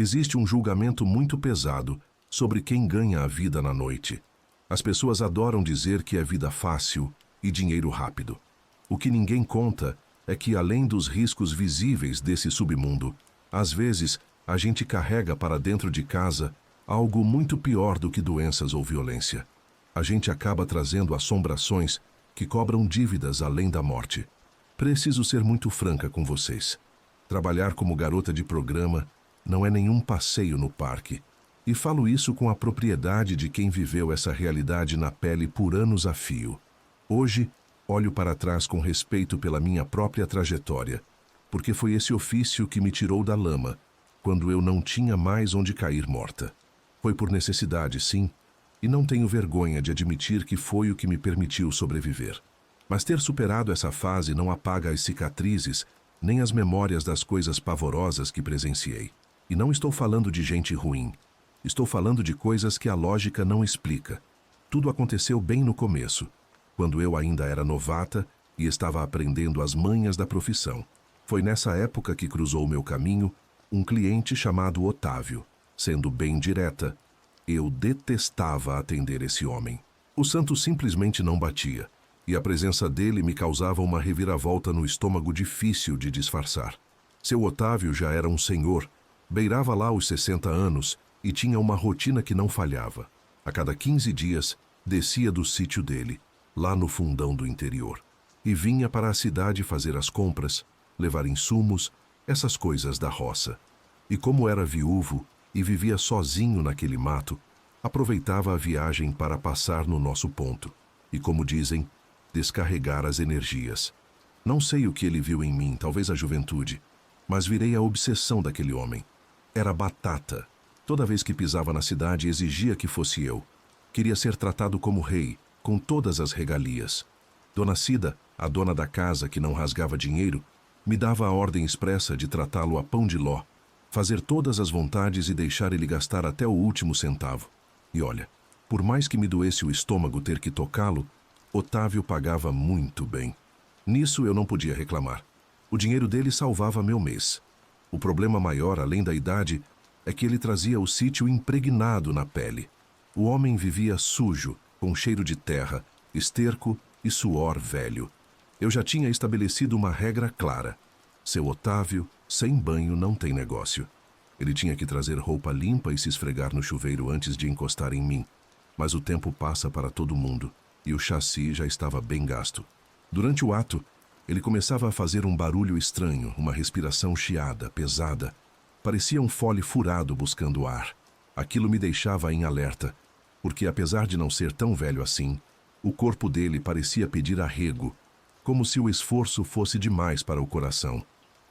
Existe um julgamento muito pesado sobre quem ganha a vida na noite. As pessoas adoram dizer que é vida fácil e dinheiro rápido. O que ninguém conta é que, além dos riscos visíveis desse submundo, às vezes a gente carrega para dentro de casa algo muito pior do que doenças ou violência. A gente acaba trazendo assombrações que cobram dívidas além da morte. Preciso ser muito franca com vocês. Trabalhar como garota de programa não é nenhum passeio no parque. E falo isso com a propriedade de quem viveu essa realidade na pele por anos a fio. Hoje, olho para trás com respeito pela minha própria trajetória, porque foi esse ofício que me tirou da lama, quando eu não tinha mais onde cair morta. Foi por necessidade, sim, e não tenho vergonha de admitir que foi o que me permitiu sobreviver. Mas ter superado essa fase não apaga as cicatrizes, nem as memórias das coisas pavorosas que presenciei. E não estou falando de gente ruim. Estou falando de coisas que a lógica não explica. Tudo aconteceu bem no começo, quando eu ainda era novata e estava aprendendo as manhas da profissão. Foi nessa época que cruzou meu caminho um cliente chamado Otávio. Sendo bem direta, eu detestava atender esse homem. O santo simplesmente não batia, e a presença dele me causava uma reviravolta no estômago difícil de disfarçar. Seu Otávio já era um senhor, beirava lá os 60 anos e tinha uma rotina que não falhava. A cada 15 dias, descia do sítio dele, lá no fundão do interior, e vinha para a cidade fazer as compras, levar insumos, essas coisas da roça. E como era viúvo e vivia sozinho naquele mato, aproveitava a viagem para passar no nosso ponto e, como dizem, descarregar as energias. Não sei o que ele viu em mim, talvez a juventude, mas virei a obsessão daquele homem. Era batata. Toda vez que pisava na cidade exigia que fosse eu. Queria ser tratado como rei, com todas as regalias. Dona Cida, a dona da casa que não rasgava dinheiro, me dava a ordem expressa de tratá-lo a pão de ló, fazer todas as vontades e deixar ele gastar até o último centavo. E olha, por mais que me doesse o estômago ter que tocá-lo, Otávio pagava muito bem. Nisso eu não podia reclamar. O dinheiro dele salvava meu mês. O problema maior, além da idade, é que ele trazia o sítio impregnado na pele. O homem vivia sujo, com cheiro de terra, esterco e suor velho. Eu já tinha estabelecido uma regra clara. Seu Otávio, sem banho, não tem negócio. Ele tinha que trazer roupa limpa e se esfregar no chuveiro antes de encostar em mim. Mas o tempo passa para todo mundo, e o chassi já estava bem gasto. Durante o ato, ele começava a fazer um barulho estranho, uma respiração chiada, pesada. Parecia um fole furado buscando ar. Aquilo me deixava em alerta, porque apesar de não ser tão velho assim, o corpo dele parecia pedir arrego, como se o esforço fosse demais para o coração.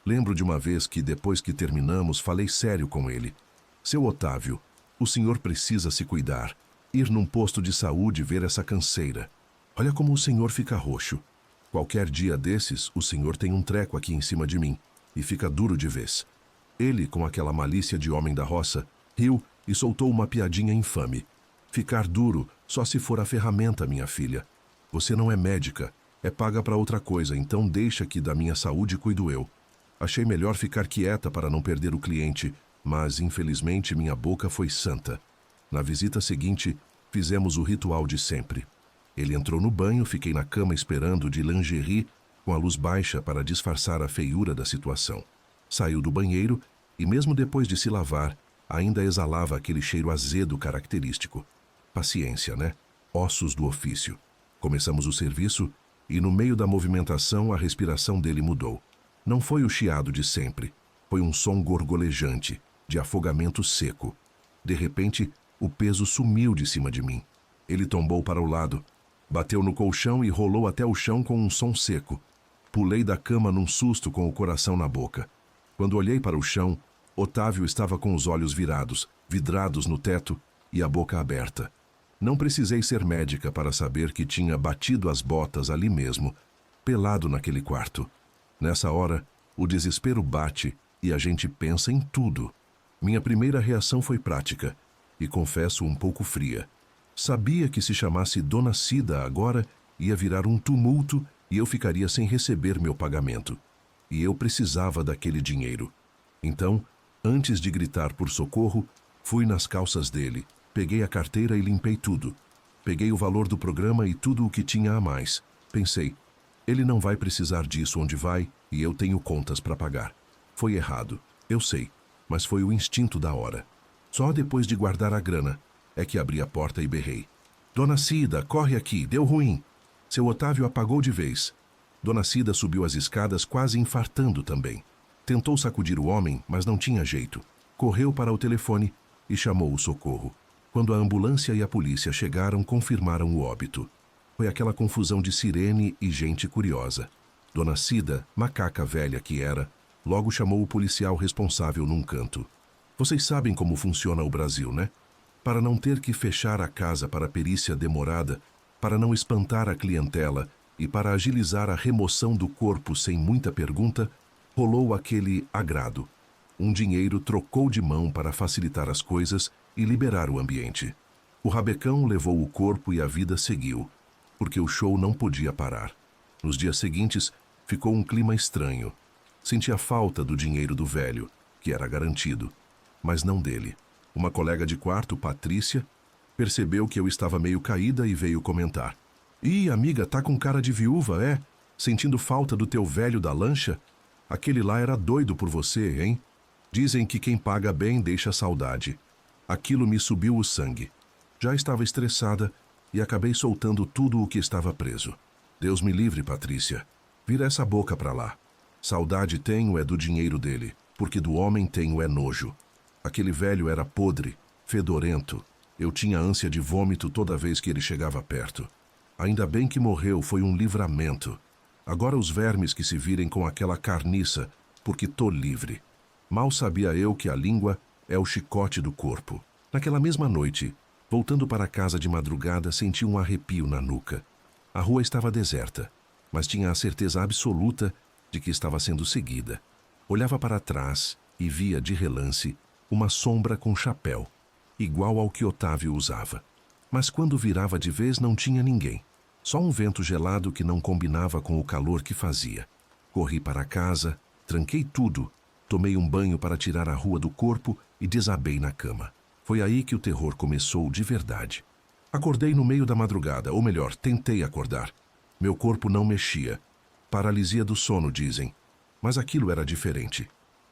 Lembro de uma vez que, depois que terminamos, falei sério com ele. Seu Otávio, o senhor precisa se cuidar. Ir num posto de saúde ver essa canseira. Olha como o senhor fica roxo. Qualquer dia desses, o senhor tem um treco aqui em cima de mim, e fica duro de vez. Ele, com aquela malícia de homem da roça, riu e soltou uma piadinha infame. Ficar duro só se for a ferramenta, minha filha. Você não é médica, é paga para outra coisa, então deixa que da minha saúde cuido eu. Achei melhor ficar quieta para não perder o cliente, mas infelizmente minha boca foi santa. Na visita seguinte, fizemos o ritual de sempre. Ele entrou no banho, fiquei na cama esperando de lingerie, com a luz baixa para disfarçar a feiura da situação. Saiu do banheiro e, mesmo depois de se lavar, ainda exalava aquele cheiro azedo característico. Paciência, né? Ossos do ofício. Começamos o serviço e, no meio da movimentação, a respiração dele mudou. Não foi o chiado de sempre. Foi um som gorgolejante, de afogamento seco. De repente, o peso sumiu de cima de mim. Ele tombou para o lado, bateu no colchão e rolou até o chão com um som seco. Pulei da cama num susto com o coração na boca. Quando olhei para o chão, Otávio estava com os olhos virados, vidrados no teto e a boca aberta. Não precisei ser médica para saber que tinha batido as botas ali mesmo, pelado naquele quarto. Nessa hora, o desespero bate e a gente pensa em tudo. Minha primeira reação foi prática e, confesso, um pouco fria. Sabia que se chamasse Dona Cida agora ia virar um tumulto e eu ficaria sem receber meu pagamento. E eu precisava daquele dinheiro. Então, Antes de gritar por socorro, fui nas calças dele, peguei a carteira e limpei tudo. Peguei o valor do programa e tudo o que tinha a mais. Pensei, ele não vai precisar disso onde vai e eu tenho contas para pagar. Foi errado, eu sei, mas foi o instinto da hora. Só depois de guardar a grana é que abri a porta e berrei. Dona Cida, corre aqui, deu ruim. Seu Otávio apagou de vez. Dona Cida subiu as escadas quase infartando também. Tentou sacudir o homem, mas não tinha jeito. Correu para o telefone e chamou o socorro. Quando a ambulância e a polícia chegaram, confirmaram o óbito. Foi aquela confusão de sirene e gente curiosa. Dona Cida, macaca velha que era, logo chamou o policial responsável num canto. Vocês sabem como funciona o Brasil, né? Para não ter que fechar a casa para perícia demorada, para não espantar a clientela e para agilizar a remoção do corpo sem muita pergunta, rolou aquele agrado. Um dinheiro trocou de mão para facilitar as coisas e liberar o ambiente. O rabecão levou o corpo e a vida seguiu, porque o show não podia parar. Nos dias seguintes, ficou um clima estranho. Senti a falta do dinheiro do velho, que era garantido, mas não dele. Uma colega de quarto, Patrícia, percebeu que eu estava meio caída e veio comentar. Ih, amiga, tá com cara de viúva, é? Sentindo falta do teu velho da lancha? Aquele lá era doido por você, hein? Dizem que quem paga bem deixa saudade. Aquilo me subiu o sangue. Já estava estressada e acabei soltando tudo o que estava preso. Deus me livre, Patrícia. Vira essa boca pra lá. Saudade tenho é do dinheiro dele, porque do homem tenho é nojo. Aquele velho era podre, fedorento. Eu tinha ânsia de vômito toda vez que ele chegava perto. Ainda bem que morreu, foi um livramento. Agora os vermes que se virem com aquela carniça, porque tô livre. Mal sabia eu que a língua é o chicote do corpo. Naquela mesma noite, voltando para casa de madrugada, senti um arrepio na nuca. A rua estava deserta, mas tinha a certeza absoluta de que estava sendo seguida. Olhava para trás e via, de relance, uma sombra com chapéu, igual ao que Otávio usava. Mas quando virava de vez não tinha ninguém. Só um vento gelado que não combinava com o calor que fazia. Corri para casa, tranquei tudo, tomei um banho para tirar a rua do corpo e desabei na cama. Foi aí que o terror começou de verdade. Acordei no meio da madrugada, ou melhor, tentei acordar. Meu corpo não mexia. Paralisia do sono, dizem. Mas aquilo era diferente.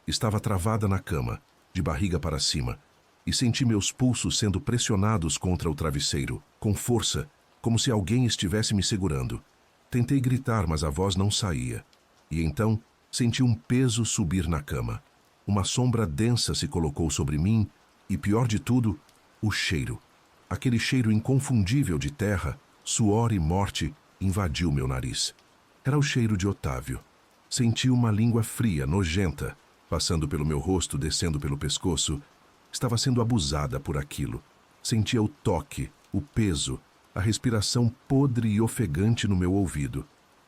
Estava travada na cama, de barriga para cima, e senti meus pulsos sendo pressionados contra o travesseiro, com força, como se alguém estivesse me segurando. Tentei gritar, mas a voz não saía. E então senti um peso subir na cama. Uma sombra densa se colocou sobre mim e, pior de tudo, o cheiro. Aquele cheiro inconfundível de terra, suor e morte invadiu meu nariz. Era o cheiro de Otávio. Senti uma língua fria, nojenta, passando pelo meu rosto, descendo pelo pescoço. Estava sendo abusada por aquilo. Sentia o toque, o peso, a respiração podre e ofegante no meu ouvido.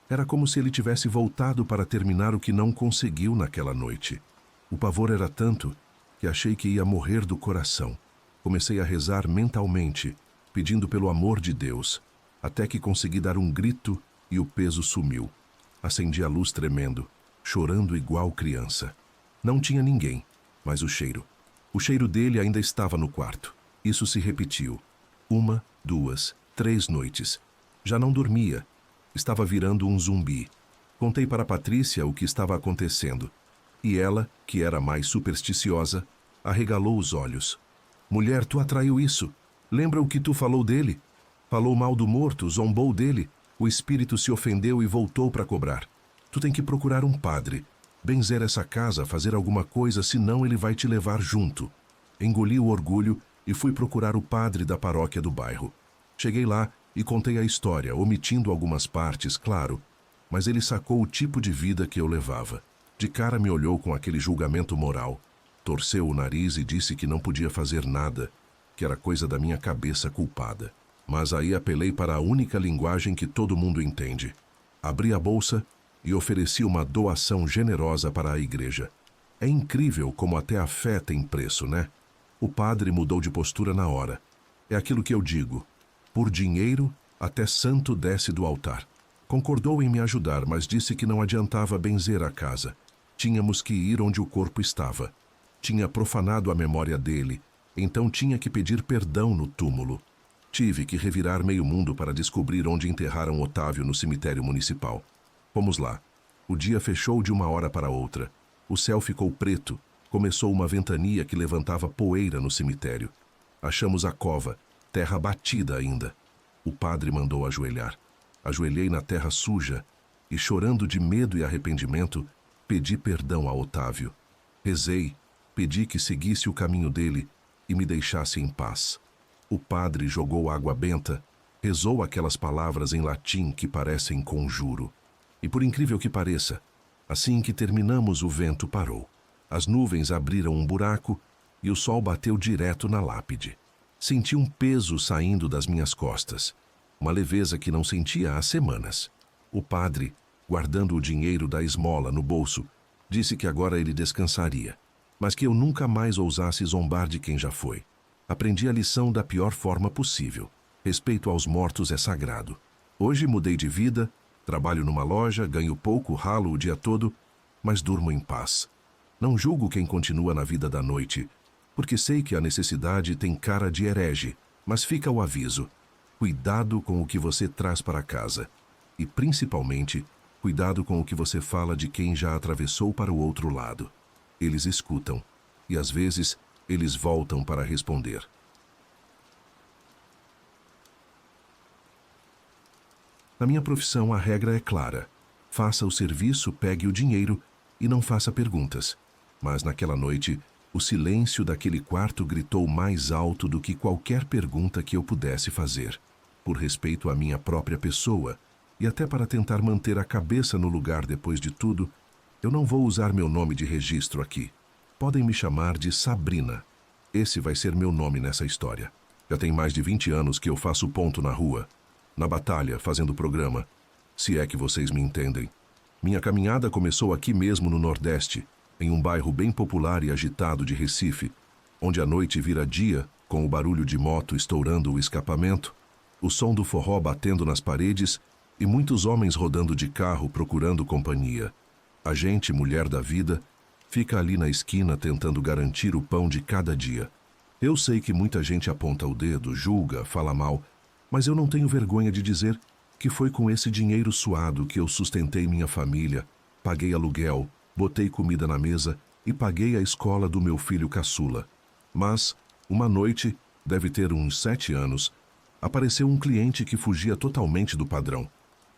Era como se ele tivesse voltado para terminar o que não conseguiu naquela noite. O pavor era tanto que achei que ia morrer do coração. Comecei a rezar mentalmente, pedindo pelo amor de Deus, até que consegui dar um grito e o peso sumiu. Acendi a luz tremendo, chorando igual criança. Não tinha ninguém, mas o cheiro. O cheiro dele ainda estava no quarto. Isso se repetiu. 1, 2, 3 noites. Já não dormia. Estava virando um zumbi. Contei para Patrícia o que estava acontecendo. E ela, que era mais supersticiosa, arregalou os olhos. Mulher, tu atraiu isso. Lembra o que tu falou dele? Falou mal do morto, zombou dele. O espírito se ofendeu e voltou para cobrar. Tu tem que procurar um padre. Benzer essa casa, fazer alguma coisa, senão ele vai te levar junto. Engoli o orgulho e fui procurar o padre da paróquia do bairro. Cheguei lá e contei a história, omitindo algumas partes, claro, mas ele sacou o tipo de vida que eu levava. De cara me olhou com aquele julgamento moral, torceu o nariz e disse que não podia fazer nada, que era coisa da minha cabeça culpada. Mas aí apelei para a única linguagem que todo mundo entende. Abri a bolsa e ofereci uma doação generosa para a igreja. É incrível como até a fé tem preço, né? O padre mudou de postura na hora. É aquilo que eu digo. Por dinheiro, até santo desce do altar. Concordou em me ajudar, mas disse que não adiantava benzer a casa. Tínhamos que ir onde o corpo estava. Tinha profanado a memória dele, então tinha que pedir perdão no túmulo. Tive que revirar meio mundo para descobrir onde enterraram Otávio no cemitério municipal. Fomos lá. O dia fechou de uma hora para outra. O céu ficou preto. Começou uma ventania que levantava poeira no cemitério. Achamos a cova, terra batida ainda. O padre mandou ajoelhar. Ajoelhei na terra suja e, chorando de medo e arrependimento, pedi perdão a Otávio. Rezei, pedi que seguisse o caminho dele e me deixasse em paz. O padre jogou água benta, rezou aquelas palavras em latim que parecem conjuro. E por incrível que pareça, assim que terminamos o vento parou. As nuvens abriram um buraco e o sol bateu direto na lápide. Senti um peso saindo das minhas costas, uma leveza que não sentia há semanas. O padre, guardando o dinheiro da esmola no bolso, disse que agora ele descansaria, mas que eu nunca mais ousasse zombar de quem já foi. Aprendi a lição da pior forma possível. Respeito aos mortos é sagrado. Hoje mudei de vida, trabalho numa loja, ganho pouco, ralo o dia todo, mas durmo em paz. Não julgo quem continua na vida da noite, porque sei que a necessidade tem cara de herege, mas fica o aviso. Cuidado com o que você traz para casa. E, principalmente, cuidado com o que você fala de quem já atravessou para o outro lado. Eles escutam, e às vezes eles voltam para responder. Na minha profissão, a regra é clara. Faça o serviço, pegue o dinheiro e não faça perguntas. Mas naquela noite, o silêncio daquele quarto gritou mais alto do que qualquer pergunta que eu pudesse fazer. Por respeito à minha própria pessoa, e até para tentar manter a cabeça no lugar depois de tudo, eu não vou usar meu nome de registro aqui. Podem me chamar de Sabrina. Esse vai ser meu nome nessa história. Já tem mais de 20 anos que eu faço ponto na rua, na batalha, fazendo programa, se é que vocês me entendem. Minha caminhada começou aqui mesmo no Nordeste, em um bairro bem popular e agitado de Recife, onde a noite vira dia, com o barulho de moto estourando o escapamento, o som do forró batendo nas paredes e muitos homens rodando de carro procurando companhia. A gente, mulher da vida, fica ali na esquina tentando garantir o pão de cada dia. Eu sei que muita gente aponta o dedo, julga, fala mal, mas eu não tenho vergonha de dizer que foi com esse dinheiro suado que eu sustentei minha família, paguei aluguel, botei comida na mesa e paguei a escola do meu filho caçula. Mas, uma noite, deve ter uns 7 anos, apareceu um cliente que fugia totalmente do padrão.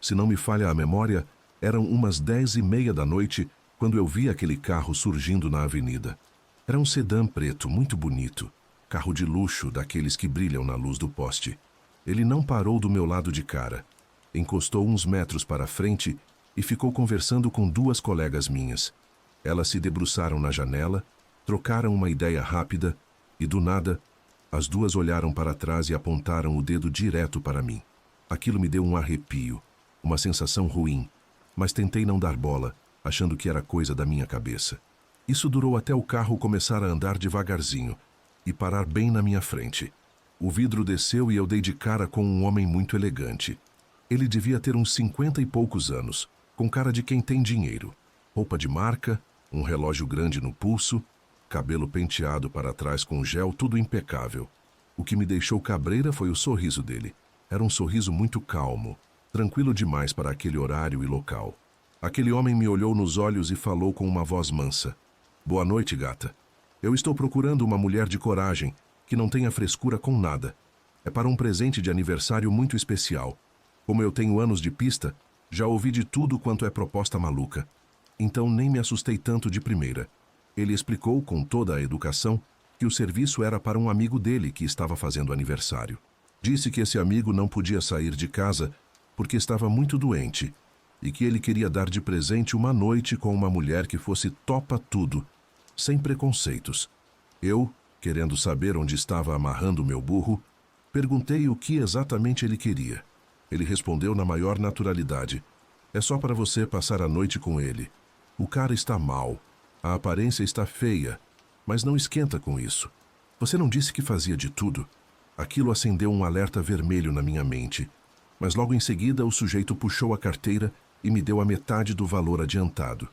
Se não me falha a memória, eram umas 10:30 da noite quando eu vi aquele carro surgindo na avenida. Era um sedã preto, muito bonito, carro de luxo daqueles que brilham na luz do poste. Ele não parou do meu lado de cara. Encostou uns metros para a frente e ficou conversando com 2 colegas minhas. Elas se debruçaram na janela, trocaram uma ideia rápida e, do nada, as 2 olharam para trás e apontaram o dedo direto para mim. Aquilo me deu um arrepio, uma sensação ruim, mas tentei não dar bola, achando que era coisa da minha cabeça. Isso durou até o carro começar a andar devagarzinho e parar bem na minha frente. O vidro desceu e eu dei de cara com um homem muito elegante. Ele devia ter uns 50 e poucos anos, com cara de quem tem dinheiro. Roupa de marca, um relógio grande no pulso, cabelo penteado para trás com gel, tudo impecável. O que me deixou cabreira foi o sorriso dele. Era um sorriso muito calmo, tranquilo demais para aquele horário e local. Aquele homem me olhou nos olhos e falou com uma voz mansa. Boa noite, gata. Eu estou procurando uma mulher de coragem, que não tenha frescura com nada. É para um presente de aniversário muito especial. Como eu tenho anos de pista, já ouvi de tudo quanto é proposta maluca. Então nem me assustei tanto de primeira. Ele explicou com toda a educação que o serviço era para um amigo dele que estava fazendo aniversário. Disse que esse amigo não podia sair de casa porque estava muito doente e que ele queria dar de presente uma noite com uma mulher que fosse topa tudo, sem preconceitos. Eu, querendo saber onde estava amarrando o meu burro, perguntei o que exatamente ele queria. Ele respondeu na maior naturalidade. É só para você passar a noite com ele. O cara está mal. A aparência está feia, mas não esquenta com isso. Você não disse que fazia de tudo? Aquilo acendeu um alerta vermelho na minha mente. Mas logo em seguida o sujeito puxou a carteira e me deu a metade do valor adiantado.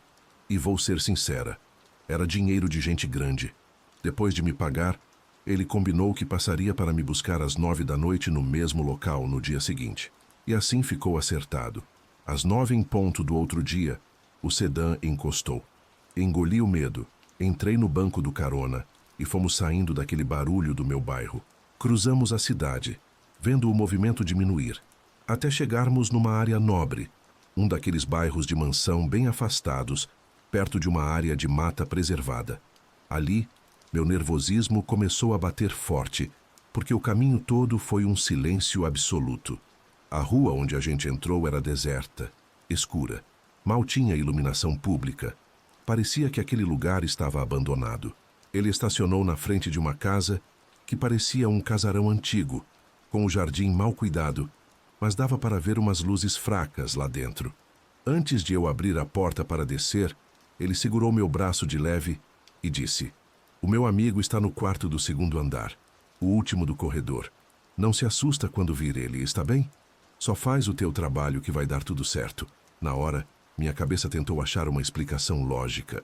E vou ser sincera. Era dinheiro de gente grande. Depois de me pagar, ele combinou que passaria para me buscar às 9 da noite no mesmo local no dia seguinte. E assim ficou acertado. Às 9 em ponto do outro dia, o sedã encostou. Engoli o medo, entrei no banco do carona e fomos saindo daquele barulho do meu bairro. Cruzamos a cidade, vendo o movimento diminuir, até chegarmos numa área nobre, um daqueles bairros de mansão bem afastados, perto de uma área de mata preservada. Ali, meu nervosismo começou a bater forte, porque o caminho todo foi um silêncio absoluto. A rua onde a gente entrou era deserta, escura. Mal tinha iluminação pública. Parecia que aquele lugar estava abandonado. Ele estacionou na frente de uma casa que parecia um casarão antigo, com o jardim mal cuidado, mas dava para ver umas luzes fracas lá dentro. Antes de eu abrir a porta para descer, ele segurou meu braço de leve e disse: "O meu amigo está no quarto do segundo andar, o último do corredor. Não se assusta quando vir ele, está bem? Só faz o teu trabalho que vai dar tudo certo." Na hora, minha cabeça tentou achar uma explicação lógica.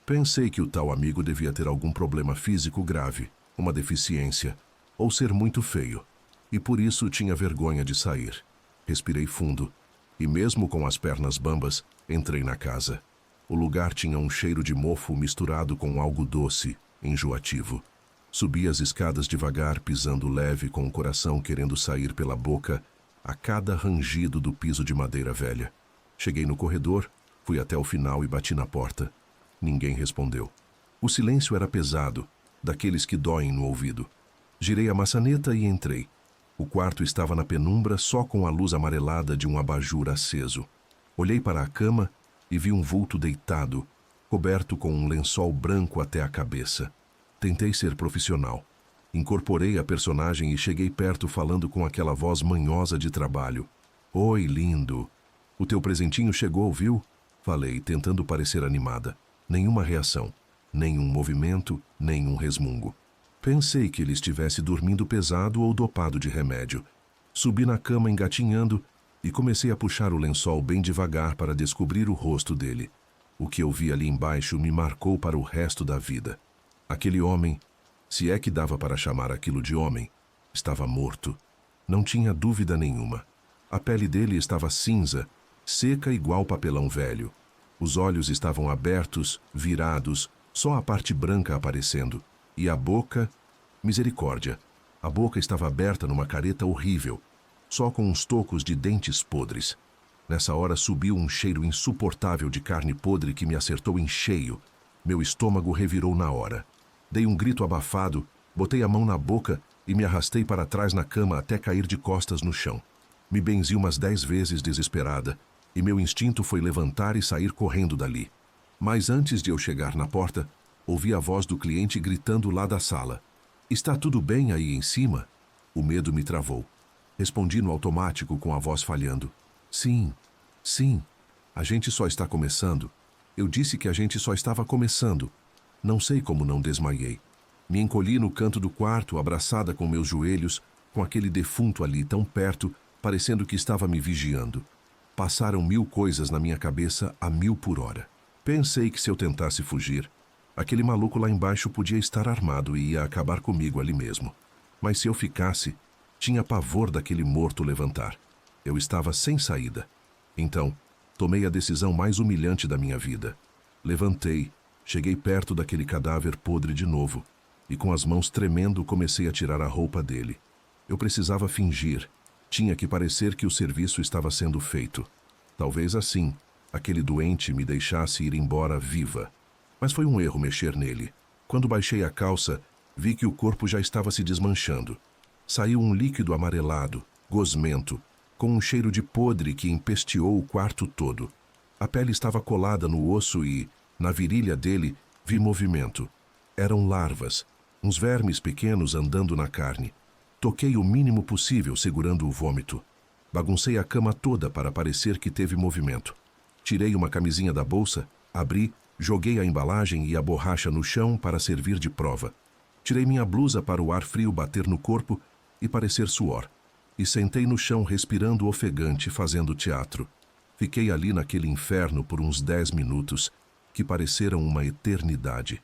Pensei que o tal amigo devia ter algum problema físico grave, uma deficiência, ou ser muito feio, e por isso tinha vergonha de sair. Respirei fundo, e mesmo com as pernas bambas, entrei na casa. O lugar tinha um cheiro de mofo misturado com algo doce, enjoativo. Subi as escadas devagar, pisando leve, com o coração querendo sair pela boca a cada rangido do piso de madeira velha. Cheguei no corredor, fui até o final e bati na porta. Ninguém respondeu. O silêncio era pesado, daqueles que doem no ouvido. Girei a maçaneta e entrei. O quarto estava na penumbra, só com a luz amarelada de um abajur aceso. Olhei para a cama e vi um vulto deitado, coberto com um lençol branco até a cabeça. Tentei ser profissional. Incorporei a personagem e cheguei perto falando com aquela voz manhosa de trabalho. "Oi, lindo. O teu presentinho chegou, viu?" Falei, tentando parecer animada. Nenhuma reação, nenhum movimento, nenhum resmungo. Pensei que ele estivesse dormindo pesado ou dopado de remédio. Subi na cama engatinhando e comecei a puxar o lençol bem devagar para descobrir o rosto dele. O que eu vi ali embaixo me marcou para o resto da vida. Aquele homem, se é que dava para chamar aquilo de homem, estava morto. Não tinha dúvida nenhuma. A pele dele estava cinza, seca igual papelão velho. Os olhos estavam abertos, virados, só a parte branca aparecendo. E a boca... Misericórdia! A boca estava aberta numa careta horrível, só com uns tocos de dentes podres. Nessa hora subiu um cheiro insuportável de carne podre que me acertou em cheio. Meu estômago revirou na hora. Dei um grito abafado, botei a mão na boca e me arrastei para trás na cama até cair de costas no chão. Me benzi umas 10 vezes desesperada, e meu instinto foi levantar e sair correndo dali. Mas antes de eu chegar na porta, ouvi a voz do cliente gritando lá da sala. "Está tudo bem aí em cima?" O medo me travou. Respondi no automático com a voz falhando. Sim, sim. A gente só está começando. Eu disse que a gente só estava começando. Não sei como não desmaiei. Me encolhi no canto do quarto, abraçada com meus joelhos, com aquele defunto ali tão perto, parecendo que estava me vigiando. Passaram 1000 coisas na minha cabeça a 1000 por hora. Pensei que se eu tentasse fugir, aquele maluco lá embaixo podia estar armado e ia acabar comigo ali mesmo. Mas se eu ficasse, tinha pavor daquele morto levantar. Eu estava sem saída. Então, tomei a decisão mais humilhante da minha vida. Levantei, cheguei perto daquele cadáver podre de novo, e com as mãos tremendo comecei a tirar a roupa dele. Eu precisava fingir. Tinha que parecer que o serviço estava sendo feito. Talvez assim, aquele doente me deixasse ir embora viva. Mas foi um erro mexer nele. Quando baixei a calça, vi que o corpo já estava se desmanchando. Saiu um líquido amarelado, gosmento, com um cheiro de podre que empesteou o quarto todo. A pele estava colada no osso e, na virilha dele, vi movimento. Eram larvas, uns vermes pequenos andando na carne. Toquei o mínimo possível segurando o vômito. Baguncei a cama toda para parecer que teve movimento. Tirei uma camisinha da bolsa, abri, joguei a embalagem e a borracha no chão para servir de prova. Tirei minha blusa para o ar frio bater no corpo e parecer suor. E sentei no chão respirando ofegante, fazendo teatro. Fiquei ali naquele inferno por uns 10 minutos, que pareceram uma eternidade.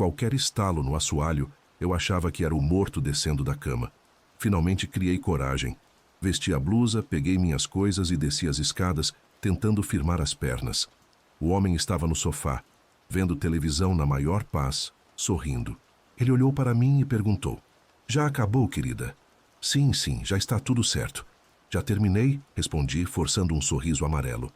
Qualquer estalo no assoalho, eu achava que era o morto descendo da cama. Finalmente criei coragem. Vesti a blusa, peguei minhas coisas e desci as escadas, tentando firmar as pernas. O homem estava no sofá, vendo televisão na maior paz, sorrindo. Ele olhou para mim e perguntou: "Já acabou, querida?" Sim, já está tudo certo." "Já terminei?" respondi, forçando um sorriso amarelo.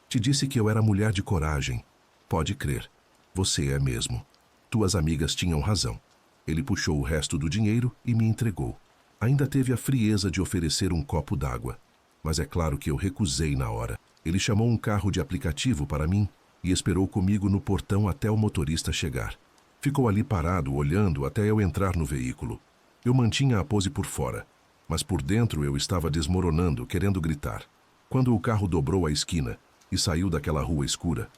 "Te disse que eu era mulher de coragem." "Pode crer. Você é mesmo. Tuas amigas tinham razão." Ele puxou o resto do dinheiro e me entregou. Ainda teve a frieza de oferecer um copo d'água. Mas é claro que eu recusei na hora. Ele chamou um carro de aplicativo para mim e esperou comigo no portão até o motorista chegar. Ficou ali parado, olhando até eu entrar no veículo. Eu mantinha a pose por fora, mas por dentro eu estava desmoronando, querendo gritar. Quando o carro dobrou a esquina e saiu daquela rua escura,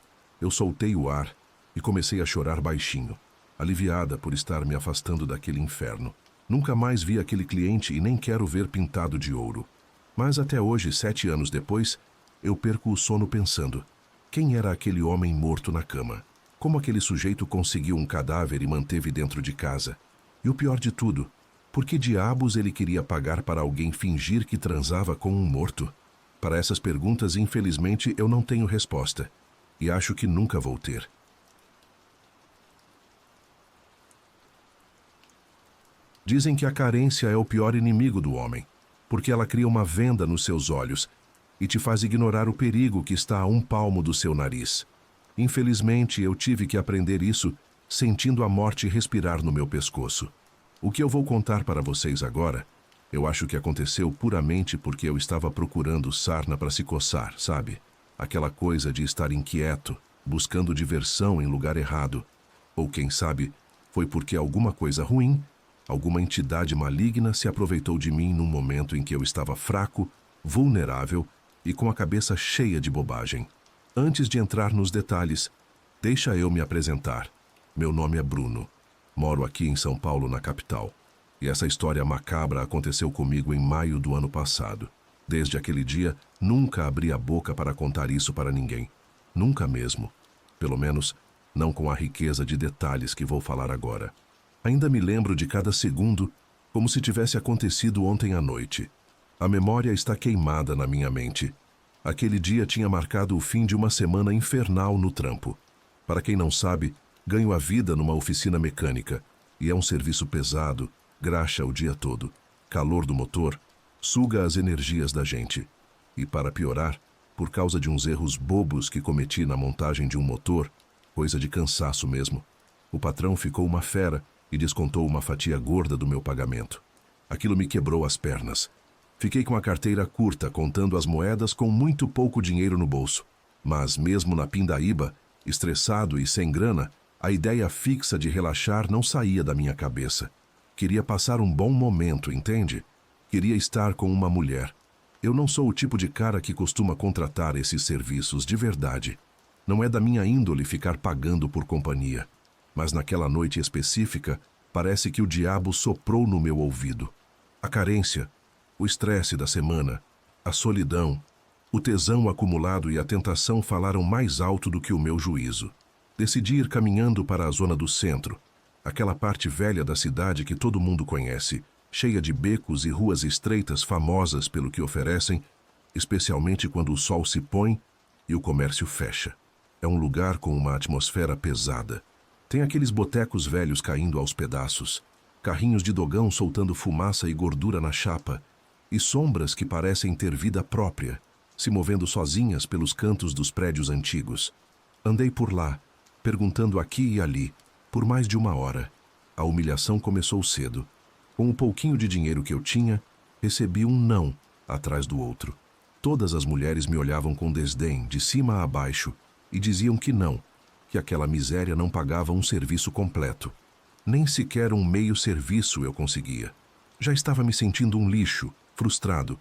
eu soltei o ar e comecei a chorar baixinho, aliviada por estar me afastando daquele inferno. Nunca mais vi aquele cliente e nem quero ver pintado de ouro. Mas até hoje, 7 anos depois, eu perco o sono pensando: quem era aquele homem morto na cama? Como aquele sujeito conseguiu um cadáver e manteve dentro de casa? E o pior de tudo, por que diabos ele queria pagar para alguém fingir que transava com um morto? Para essas perguntas, infelizmente, eu não tenho resposta. E acho que nunca vou ter. Dizem que a carência é o pior inimigo do homem, porque ela cria uma venda nos seus olhos e te faz ignorar o perigo que está a um palmo do seu nariz. Infelizmente, eu tive que aprender isso sentindo a morte respirar no meu pescoço. O que eu vou contar para vocês agora, eu acho que aconteceu puramente porque eu estava procurando sarna para se coçar, sabe? Aquela coisa de estar inquieto, buscando diversão em lugar errado. Ou quem sabe, foi porque alguma coisa ruim, alguma entidade maligna se aproveitou de mim num momento em que eu estava fraco, vulnerável e com a cabeça cheia de bobagem. Antes de entrar nos detalhes, deixa eu me apresentar. Meu nome é Bruno. Moro aqui em São Paulo, na capital. E essa história macabra aconteceu comigo em maio do ano passado. Desde aquele dia, nunca abri a boca para contar isso para ninguém. Nunca mesmo. Pelo menos, não com a riqueza de detalhes que vou falar agora. Ainda me lembro de cada segundo, como se tivesse acontecido ontem à noite. A memória está queimada na minha mente. Aquele dia tinha marcado o fim de uma semana infernal no trampo. Para quem não sabe, ganho a vida numa oficina mecânica, e é um serviço pesado, graxa o dia todo. Calor do motor suga as energias da gente. E para piorar, por causa de uns erros bobos que cometi na montagem de um motor, coisa de cansaço mesmo, o patrão ficou uma fera e descontou uma fatia gorda do meu pagamento. Aquilo me quebrou as pernas. Fiquei com a carteira curta, contando as moedas com muito pouco dinheiro no bolso. Mas mesmo na pindaíba, estressado e sem grana, a ideia fixa de relaxar não saía da minha cabeça. Queria passar um bom momento, entende? Queria estar com uma mulher. Eu não sou o tipo de cara que costuma contratar esses serviços de verdade. Não é da minha índole ficar pagando por companhia. Mas naquela noite específica, parece que o diabo soprou no meu ouvido. A carência, o estresse da semana, a solidão, o tesão acumulado e a tentação falaram mais alto do que o meu juízo. Decidi ir caminhando para a zona do centro, aquela parte velha da cidade que todo mundo conhece, cheia de becos e ruas estreitas famosas pelo que oferecem, especialmente quando o sol se põe e o comércio fecha. É um lugar com uma atmosfera pesada. Tem aqueles botecos velhos caindo aos pedaços, carrinhos de dogão soltando fumaça e gordura na chapa, e sombras que parecem ter vida própria, se movendo sozinhas pelos cantos dos prédios antigos. Andei por lá, perguntando aqui e ali, por mais de 1 hora. A humilhação começou cedo. Com o pouquinho de dinheiro que eu tinha, recebi um não atrás do outro. Todas as mulheres me olhavam com desdém, de cima a baixo, e diziam que não, que aquela miséria não pagava um serviço completo. Nem sequer um meio serviço eu conseguia. Já estava me sentindo um lixo, frustrado,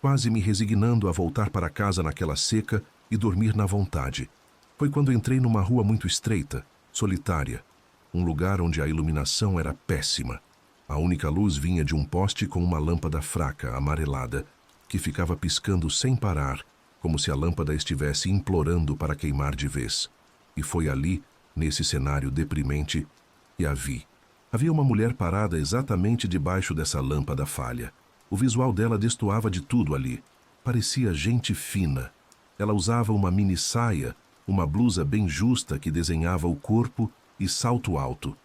quase me resignando a voltar para casa naquela seca e dormir na vontade. Foi quando entrei numa rua muito estreita, solitária, um lugar onde a iluminação era péssima. A única luz vinha de um poste com uma lâmpada fraca, amarelada, que ficava piscando sem parar, como se a lâmpada estivesse implorando para queimar de vez. E foi ali, nesse cenário deprimente, e a vi. Havia uma mulher parada exatamente debaixo dessa lâmpada falha. O visual dela destoava de tudo ali. Parecia gente fina. Ela usava uma mini saia, uma blusa bem justa que desenhava o corpo e salto alto.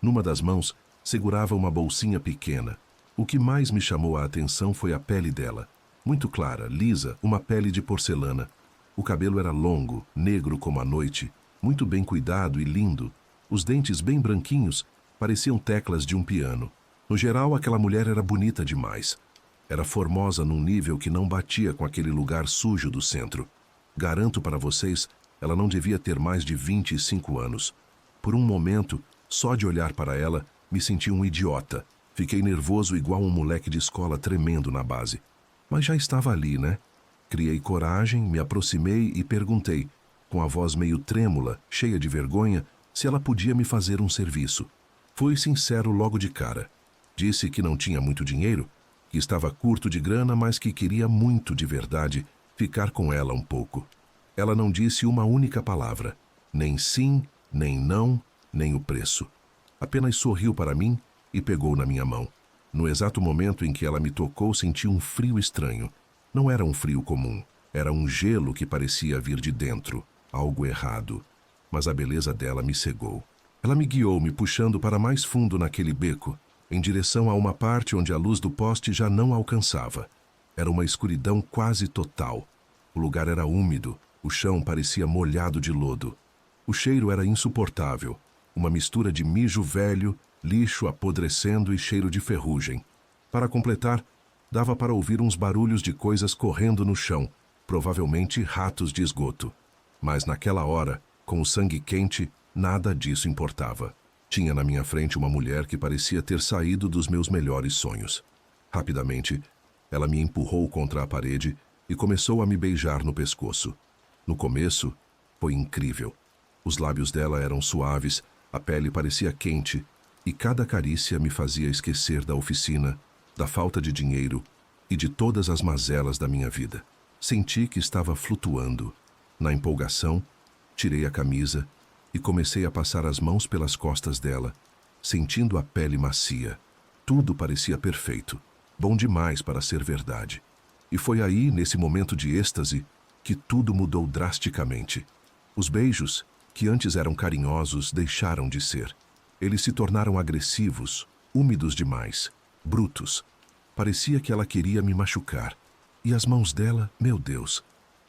Numa das mãos, segurava uma bolsinha pequena. O que mais me chamou a atenção foi a pele dela. Muito clara, lisa, uma pele de porcelana. O cabelo era longo, negro como a noite, muito bem cuidado e lindo. Os dentes bem branquinhos pareciam teclas de um piano. No geral, aquela mulher era bonita demais. Era formosa num nível que não batia com aquele lugar sujo do centro. Garanto para vocês, ela não devia ter mais de 25 anos. Por um momento, só de olhar para ela, me senti um idiota. Fiquei nervoso igual um moleque de escola tremendo na base. Mas já estava ali, né? Criei coragem, me aproximei e perguntei, com a voz meio trêmula, cheia de vergonha, se ela podia me fazer um serviço. Fui sincero logo de cara. Disse que não tinha muito dinheiro, que estava curto de grana, mas que queria muito de verdade ficar com ela um pouco. Ela não disse uma única palavra, nem sim, nem não, nem o preço. Apenas sorriu para mim e pegou na minha mão. No exato momento em que ela me tocou, senti um frio estranho. Não era um frio comum, era um gelo que parecia vir de dentro, algo errado. Mas a beleza dela me cegou. Ela me guiou, me puxando para mais fundo naquele beco, em direção a uma parte onde a luz do poste já não alcançava. Era uma escuridão quase total. O lugar era úmido, o chão parecia molhado de lodo. O cheiro era insuportável, uma mistura de mijo velho, lixo apodrecendo e cheiro de ferrugem. Para completar, dava para ouvir uns barulhos de coisas correndo no chão, provavelmente ratos de esgoto. Mas naquela hora, com o sangue quente, nada disso importava. Tinha na minha frente uma mulher que parecia ter saído dos meus melhores sonhos. Rapidamente, ela me empurrou contra a parede e começou a me beijar no pescoço. No começo, foi incrível. Os lábios dela eram suaves, a pele parecia quente, e cada carícia me fazia esquecer da oficina, da falta de dinheiro e de todas as mazelas da minha vida. Senti que estava flutuando. Na empolgação, tirei a camisa e comecei a passar as mãos pelas costas dela, sentindo a pele macia. Tudo parecia perfeito, bom demais para ser verdade. E foi aí, nesse momento de êxtase, que tudo mudou drasticamente. Os beijos, que antes eram carinhosos, deixaram de ser. Eles se tornaram agressivos, úmidos demais, brutos. Parecia que ela queria me machucar. E as mãos dela, meu Deus,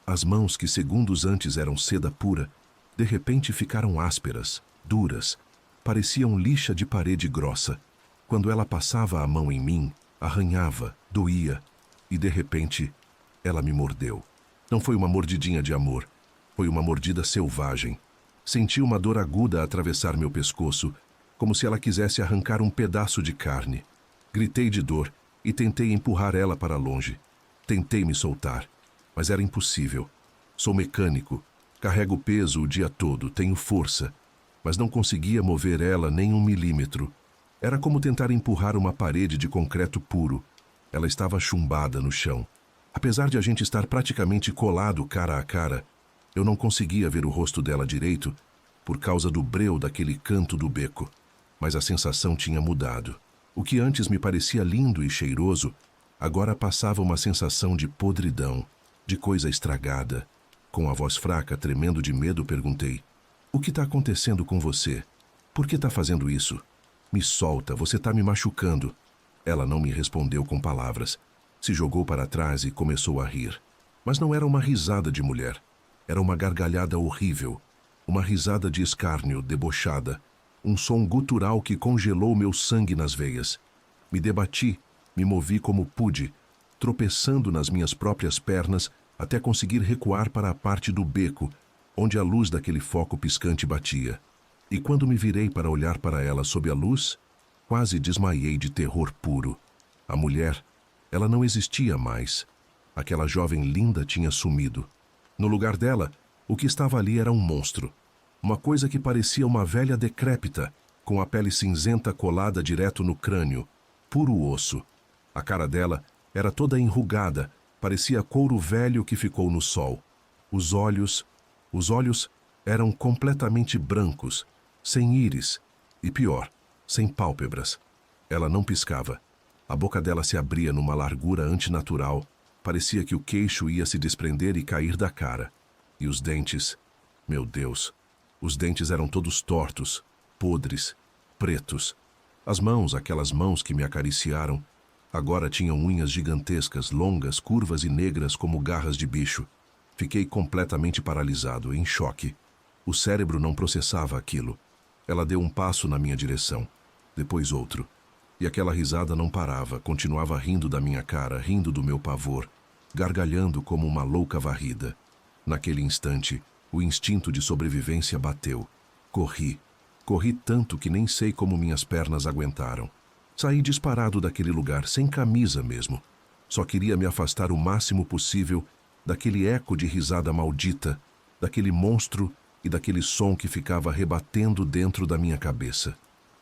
as mãos que segundos antes eram seda pura, de repente ficaram ásperas, duras, pareciam lixa de parede grossa. Quando ela passava a mão em mim, arranhava, doía, e de repente, ela me mordeu. Não foi uma mordidinha de amor, foi uma mordida selvagem. Senti uma dor aguda atravessar meu pescoço, como se ela quisesse arrancar um pedaço de carne. Gritei de dor e tentei empurrar ela para longe. Tentei me soltar, mas era impossível. Sou mecânico, carrego peso o dia todo, tenho força, mas não conseguia mover ela nem 1 milímetro. Era como tentar empurrar uma parede de concreto puro. Ela estava chumbada no chão. Apesar de a gente estar praticamente colado cara a cara, eu não conseguia ver o rosto dela direito por causa do breu daquele canto do beco. Mas a sensação tinha mudado. O que antes me parecia lindo e cheiroso, agora passava uma sensação de podridão, de coisa estragada. Com a voz fraca, tremendo de medo, perguntei: "O que está acontecendo com você? Por que está fazendo isso? Me solta, você está me machucando." Ela não me respondeu com palavras. Se jogou para trás e começou a rir. Mas não era uma risada de mulher. Era uma gargalhada horrível. Uma risada de escárnio, debochada. Um som gutural que congelou meu sangue nas veias. Me debati, me movi como pude, tropeçando nas minhas próprias pernas até conseguir recuar para a parte do beco, onde a luz daquele foco piscante batia. E quando me virei para olhar para ela sob a luz, quase desmaiei de terror puro. A mulher, ela não existia mais. Aquela jovem linda tinha sumido. No lugar dela, o que estava ali era um monstro. Uma coisa que parecia uma velha decrépita, com a pele cinzenta colada direto no crânio, puro osso. A cara dela era toda enrugada, parecia couro velho que ficou no sol. Os olhos eram completamente brancos, sem íris, e pior, sem pálpebras. Ela não piscava. A boca dela se abria numa largura antinatural. Parecia que o queixo ia se desprender e cair da cara. E os dentes... Meu Deus! Os dentes eram todos tortos, podres, pretos. As mãos, aquelas mãos que me acariciaram, agora tinham unhas gigantescas, longas, curvas e negras como garras de bicho. Fiquei completamente paralisado, em choque. O cérebro não processava aquilo. Ela deu um passo na minha direção, depois outro. E aquela risada não parava, continuava rindo da minha cara, rindo do meu pavor, gargalhando como uma louca varrida. Naquele instante, o instinto de sobrevivência bateu. Corri. Corri tanto que nem sei como minhas pernas aguentaram. Saí disparado daquele lugar, sem camisa mesmo. Só queria me afastar o máximo possível daquele eco de risada maldita, daquele monstro e daquele som que ficava rebatendo dentro da minha cabeça.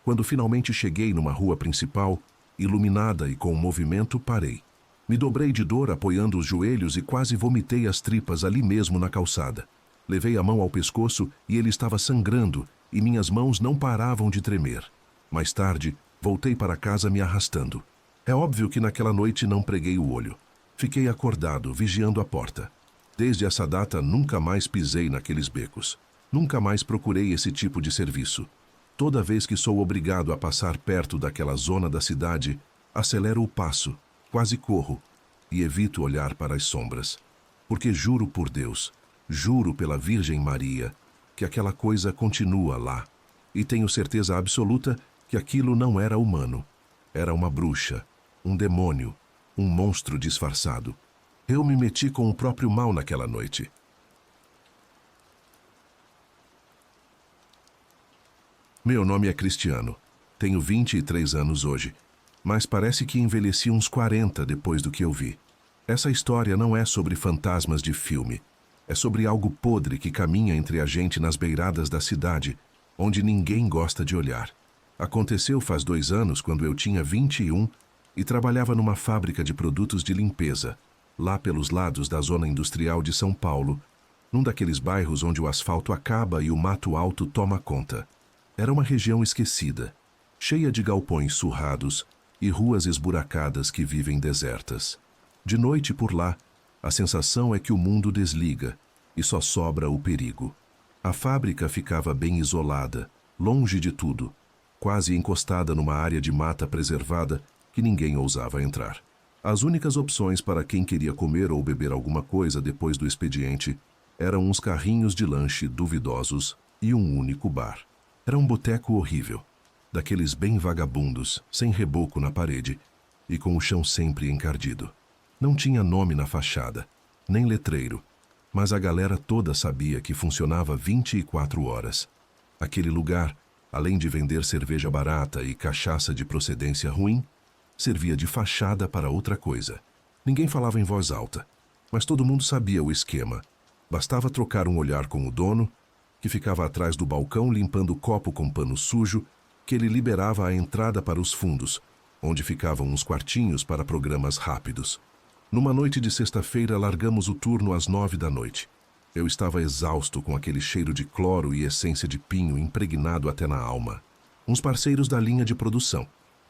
Quando finalmente cheguei numa rua principal, iluminada e com movimento, parei. Me dobrei de dor apoiando os joelhos e quase vomitei as tripas ali mesmo na calçada. Levei a mão ao pescoço e ele estava sangrando e minhas mãos não paravam de tremer. Mais tarde, voltei para casa me arrastando. É óbvio que naquela noite não preguei o olho. Fiquei acordado, vigiando a porta. Desde essa data, nunca mais pisei naqueles becos. Nunca mais procurei esse tipo de serviço. Toda vez que sou obrigado a passar perto daquela zona da cidade, acelero o passo, quase corro, e evito olhar para as sombras. Porque juro por Deus, juro pela Virgem Maria, que aquela coisa continua lá. E tenho certeza absoluta que aquilo não era humano. Era uma bruxa, um demônio, um monstro disfarçado. Eu me meti com o próprio mal naquela noite. Meu nome é Cristiano. Tenho 23 anos hoje, mas parece que envelheci uns 40 depois do que eu vi. Essa história não é sobre fantasmas de filme. É sobre algo podre que caminha entre a gente nas beiradas da cidade, onde ninguém gosta de olhar. Aconteceu faz 2 anos, quando eu tinha 21 e trabalhava numa fábrica de produtos de limpeza, lá pelos lados da zona industrial de São Paulo, num daqueles bairros onde o asfalto acaba e o mato alto toma conta. Era uma região esquecida, cheia de galpões surrados e ruas esburacadas que vivem desertas. De noite por lá, a sensação é que o mundo desliga e só sobra o perigo. A fábrica ficava bem isolada, longe de tudo, quase encostada numa área de mata preservada que ninguém ousava entrar. As únicas opções para quem queria comer ou beber alguma coisa depois do expediente eram uns carrinhos de lanche duvidosos e um único bar. Era um boteco horrível, daqueles bem vagabundos, sem reboco na parede e com o chão sempre encardido. Não tinha nome na fachada, nem letreiro, mas a galera toda sabia que funcionava 24 horas. Aquele lugar, além de vender cerveja barata e cachaça de procedência ruim, servia de fachada para outra coisa. Ninguém falava em voz alta, mas todo mundo sabia o esquema. Bastava trocar um olhar com o dono, que ficava atrás do balcão limpando o copo com pano sujo, que ele liberava a entrada para os fundos, onde ficavam uns quartinhos para programas rápidos. Numa noite de sexta-feira, largamos o turno às 9 da noite. Eu estava exausto com aquele cheiro de cloro e essência de pinho impregnado até na alma. Uns parceiros da linha de produção,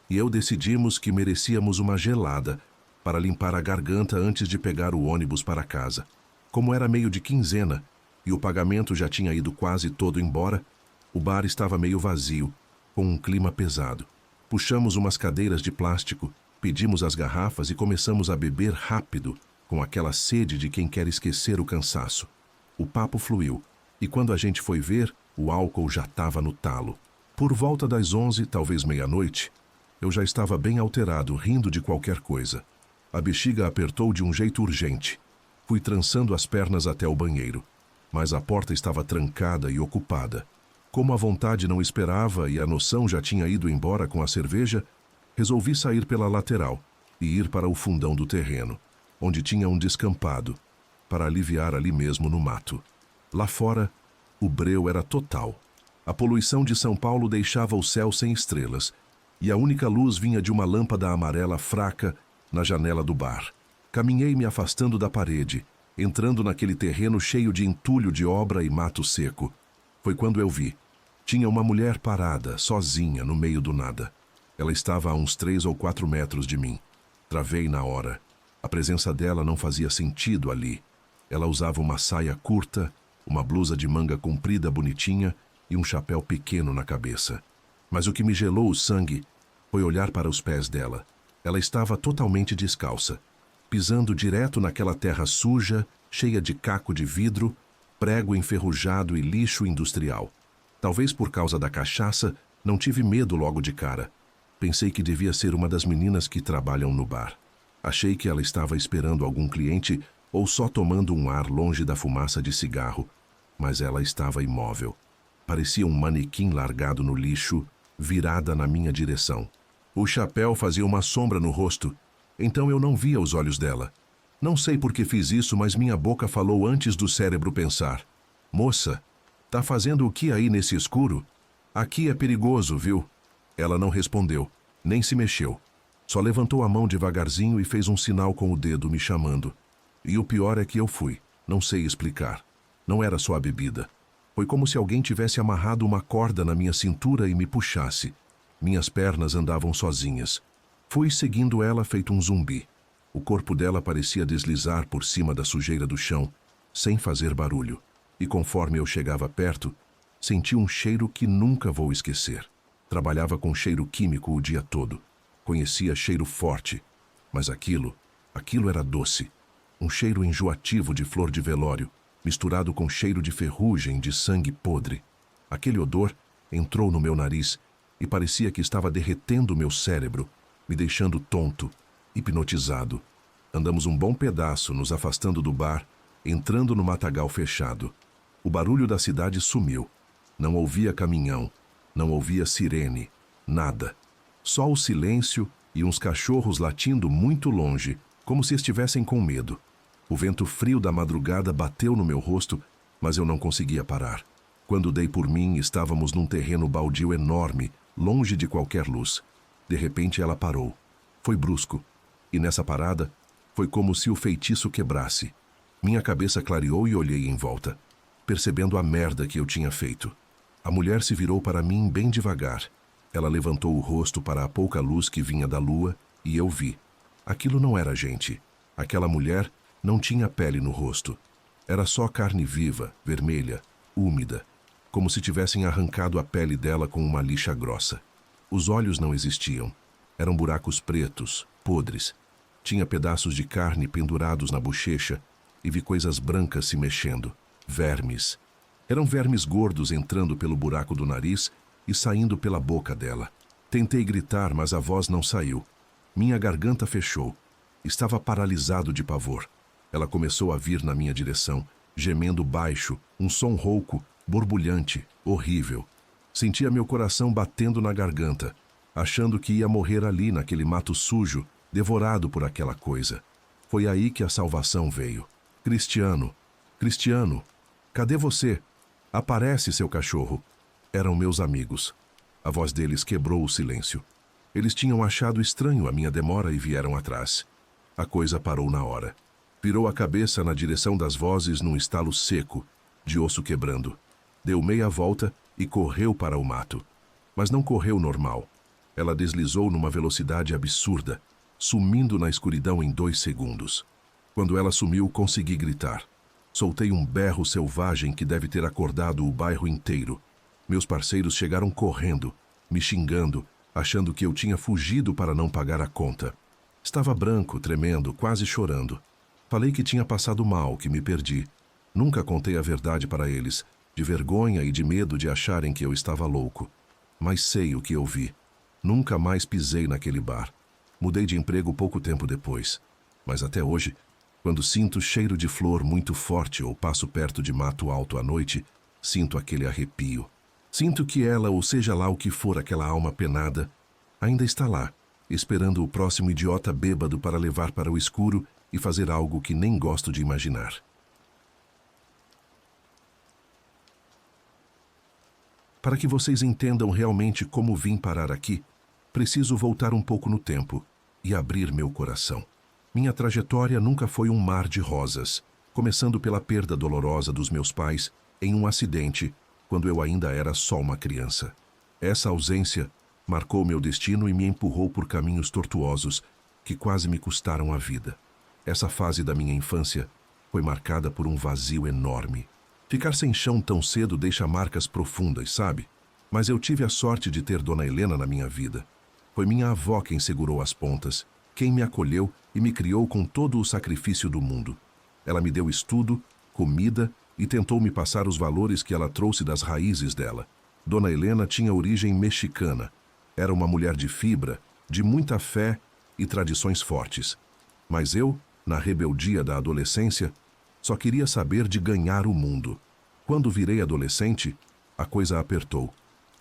e eu decidimos que merecíamos uma gelada para limpar a garganta antes de pegar o ônibus para casa. Como era meio de quinzena e o pagamento já tinha ido quase todo embora, o bar estava meio vazio, com um clima pesado. Puxamos umas cadeiras de plástico, pedimos as garrafas e começamos a beber rápido, com aquela sede de quem quer esquecer o cansaço. O papo fluiu, e quando a gente foi ver, o álcool já estava no talo. Por volta das 11, talvez meia-noite, eu já estava bem alterado, rindo de qualquer coisa. A bexiga apertou de um jeito urgente. Fui trançando as pernas até o banheiro, mas a porta estava trancada e ocupada. Como a vontade não esperava e a noção já tinha ido embora com a cerveja, resolvi sair pela lateral e ir para o fundão do terreno, onde tinha um descampado, para aliviar ali mesmo no mato. Lá fora, o breu era total. A poluição de São Paulo deixava o céu sem estrelas, e a única luz vinha de uma lâmpada amarela fraca na janela do bar. Caminhei me afastando da parede, entrando naquele terreno cheio de entulho de obra e mato seco. Foi quando eu vi. Tinha uma mulher parada, sozinha, no meio do nada. Ela estava a uns 3 ou 4 metros de mim. Travei na hora. A presença dela não fazia sentido ali. Ela usava uma saia curta, uma blusa de manga comprida bonitinha e um chapéu pequeno na cabeça. Mas o que me gelou o sangue foi olhar para os pés dela. Ela estava totalmente descalça, pisando direto naquela terra suja, cheia de caco de vidro, prego enferrujado e lixo industrial. Talvez por causa da cachaça, não tive medo logo de cara. Pensei que devia ser uma das meninas que trabalham no bar. Achei que ela estava esperando algum cliente ou só tomando um ar longe da fumaça de cigarro, mas ela estava imóvel. Parecia um manequim largado no lixo, virada na minha direção. O chapéu fazia uma sombra no rosto, então eu não via os olhos dela. Não sei por que fiz isso, mas minha boca falou antes do cérebro pensar. Moça, tá fazendo o que aí nesse escuro? Aqui é perigoso, viu? Ela não respondeu, nem se mexeu. Só levantou a mão devagarzinho e fez um sinal com o dedo me chamando. E o pior é que eu fui, não sei explicar. Não era só a bebida. Foi como se alguém tivesse amarrado uma corda na minha cintura e me puxasse. Minhas pernas andavam sozinhas. Fui seguindo ela feito um zumbi. O corpo dela parecia deslizar por cima da sujeira do chão, sem fazer barulho. E conforme eu chegava perto, senti um cheiro que nunca vou esquecer. Trabalhava com cheiro químico o dia todo. Conhecia cheiro forte, mas aquilo era doce. Um cheiro enjoativo de flor de velório, misturado com cheiro de ferrugem, de sangue podre. Aquele odor entrou no meu nariz e parecia que estava derretendo meu cérebro, me deixando tonto, hipnotizado. Andamos um bom pedaço, nos afastando do bar, entrando no matagal fechado. O barulho da cidade sumiu. Não ouvia caminhão, não ouvia sirene, nada. Só o silêncio e uns cachorros latindo muito longe, como se estivessem com medo. O vento frio da madrugada bateu no meu rosto, mas eu não conseguia parar. Quando dei por mim, estávamos num terreno baldio enorme, longe de qualquer luz. De repente ela parou. Foi brusco. E nessa parada, foi como se o feitiço quebrasse. Minha cabeça clareou e olhei em volta, percebendo a merda que eu tinha feito. A mulher se virou para mim bem devagar. Ela levantou o rosto para a pouca luz que vinha da lua e eu vi. Aquilo não era gente. Aquela mulher não tinha pele no rosto. Era só carne viva, vermelha, úmida, como se tivessem arrancado a pele dela com uma lixa grossa. Os olhos não existiam. Eram buracos pretos, podres. Tinha pedaços de carne pendurados na bochecha e vi coisas brancas se mexendo. Vermes. Eram vermes gordos entrando pelo buraco do nariz e saindo pela boca dela. Tentei gritar, mas a voz não saiu. Minha garganta fechou. Estava paralisado de pavor. Ela começou a vir na minha direção, gemendo baixo, um som rouco, borbulhante, horrível. Sentia meu coração batendo na garganta, achando que ia morrer ali naquele mato sujo, devorado por aquela coisa. Foi aí que a salvação veio. Cristiano, Cristiano, cadê você? Aparece, seu cachorro. Eram meus amigos. A voz deles quebrou o silêncio. Eles tinham achado estranho a minha demora e vieram atrás. A coisa parou na hora. Virou a cabeça na direção das vozes num estalo seco, de osso quebrando. Deu meia volta e correu para o mato. Mas não correu normal. Ela deslizou numa velocidade absurda, sumindo na escuridão em 2 segundos. Quando ela sumiu, consegui gritar. Soltei um berro selvagem que deve ter acordado o bairro inteiro. Meus parceiros chegaram correndo, me xingando, achando que eu tinha fugido para não pagar a conta. Estava branco, tremendo, quase chorando. Falei que tinha passado mal, que me perdi. Nunca contei a verdade para eles, de vergonha e de medo de acharem que eu estava louco. Mas sei o que eu vi. Nunca mais pisei naquele bar. Mudei de emprego pouco tempo depois. Mas até hoje, quando sinto cheiro de flor muito forte ou passo perto de mato alto à noite, sinto aquele arrepio. Sinto que ela, ou seja lá o que for aquela alma penada, ainda está lá, esperando o próximo idiota bêbado para levar para o escuro e fazer algo que nem gosto de imaginar. Para que vocês entendam realmente como vim parar aqui, preciso voltar um pouco no tempo e abrir meu coração. Minha trajetória nunca foi um mar de rosas, começando pela perda dolorosa dos meus pais em um acidente quando eu ainda era só uma criança. Essa ausência marcou meu destino e me empurrou por caminhos tortuosos que quase me custaram a vida. Essa fase da minha infância foi marcada por um vazio enorme. Ficar sem chão tão cedo deixa marcas profundas, sabe? Mas eu tive a sorte de ter Dona Helena na minha vida. Foi minha avó quem segurou as pontas, quem me acolheu e me criou com todo o sacrifício do mundo. Ela me deu estudo, comida e tentou me passar os valores que ela trouxe das raízes dela. Dona Helena tinha origem mexicana. Era uma mulher de fibra, de muita fé e tradições fortes. Mas eu, na rebeldia da adolescência, só queria saber de ganhar o mundo. Quando virei adolescente, a coisa apertou.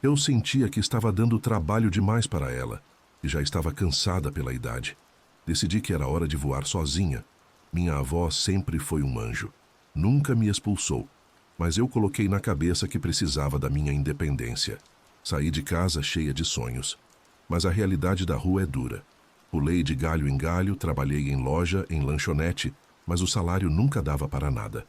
Eu sentia que estava dando trabalho demais para ela e já estava cansada pela idade. Decidi que era hora de voar sozinha. Minha avó sempre foi um anjo. Nunca me expulsou, mas eu coloquei na cabeça que precisava da minha independência. Saí de casa cheia de sonhos. Mas a realidade da rua é dura. Pulei de galho em galho, trabalhei em loja, em lanchonete, mas o salário nunca dava para nada.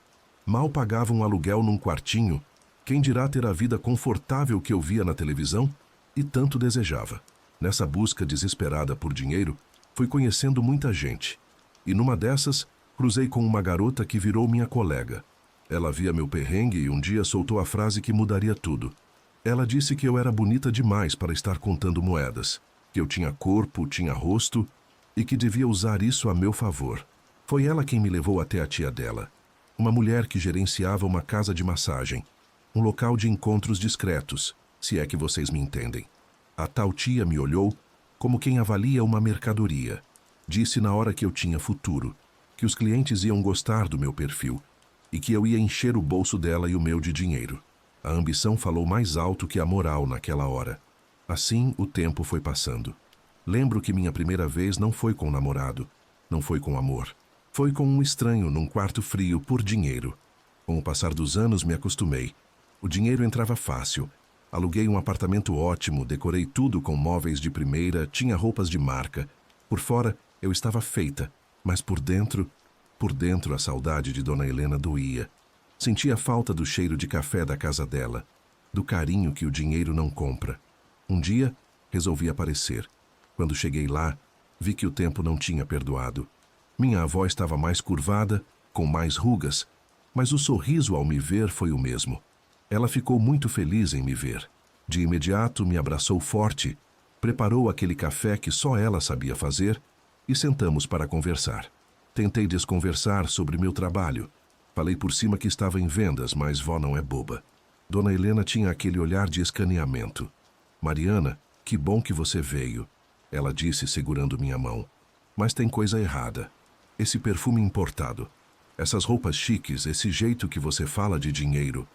Mal pagava um aluguel num quartinho, quem dirá ter a vida confortável que eu via na televisão e tanto desejava. Nessa busca desesperada por dinheiro, fui conhecendo muita gente. E numa dessas, cruzei com uma garota que virou minha colega. Ela via meu perrengue e um dia soltou a frase que mudaria tudo. Ela disse que eu era bonita demais para estar contando moedas, que eu tinha corpo, tinha rosto e que devia usar isso a meu favor. Foi ela quem me levou até a tia dela, uma mulher que gerenciava uma casa de massagem, um local de encontros discretos, se é que vocês me entendem. A tal tia me olhou como quem avalia uma mercadoria. Disse na hora que eu tinha futuro, que os clientes iam gostar do meu perfil e que eu ia encher o bolso dela e o meu de dinheiro. A ambição falou mais alto que a moral naquela hora. Assim, o tempo foi passando. Lembro que minha primeira vez não foi com namorado, não foi com amor. Foi com um estranho num quarto frio por dinheiro. Com o passar dos anos me acostumei. O dinheiro entrava fácil. Aluguei um apartamento ótimo, decorei tudo com móveis de primeira, tinha roupas de marca. Por fora, eu estava feita, mas por dentro a saudade de Dona Helena doía. Sentia falta do cheiro de café da casa dela, do carinho que o dinheiro não compra. Um dia, resolvi aparecer. Quando cheguei lá, vi que o tempo não tinha perdoado. Minha avó estava mais curvada, com mais rugas, mas o sorriso ao me ver foi o mesmo. Ela ficou muito feliz em me ver. De imediato me abraçou forte, preparou aquele café que só ela sabia fazer e sentamos para conversar. Tentei desconversar sobre meu trabalho. Falei por cima que estava em vendas, mas vó não é boba. Dona Helena tinha aquele olhar de escaneamento. Mariana, que bom que você veio, ela disse segurando minha mão. Mas tem coisa errada. Esse perfume importado, essas roupas chiques, esse jeito que você fala de dinheiro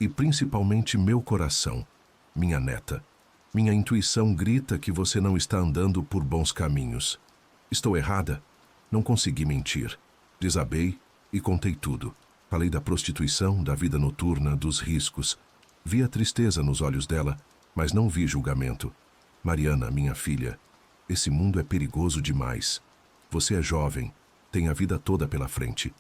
e principalmente meu coração, minha neta. Minha intuição grita que você não está andando por bons caminhos. Estou errada? Não consegui mentir. Desabei e contei tudo. Falei da prostituição, da vida noturna, dos riscos. Vi a tristeza nos olhos dela, mas não vi julgamento. Mariana, minha filha, esse mundo é perigoso demais. Você é jovem, tem a vida toda pela frente.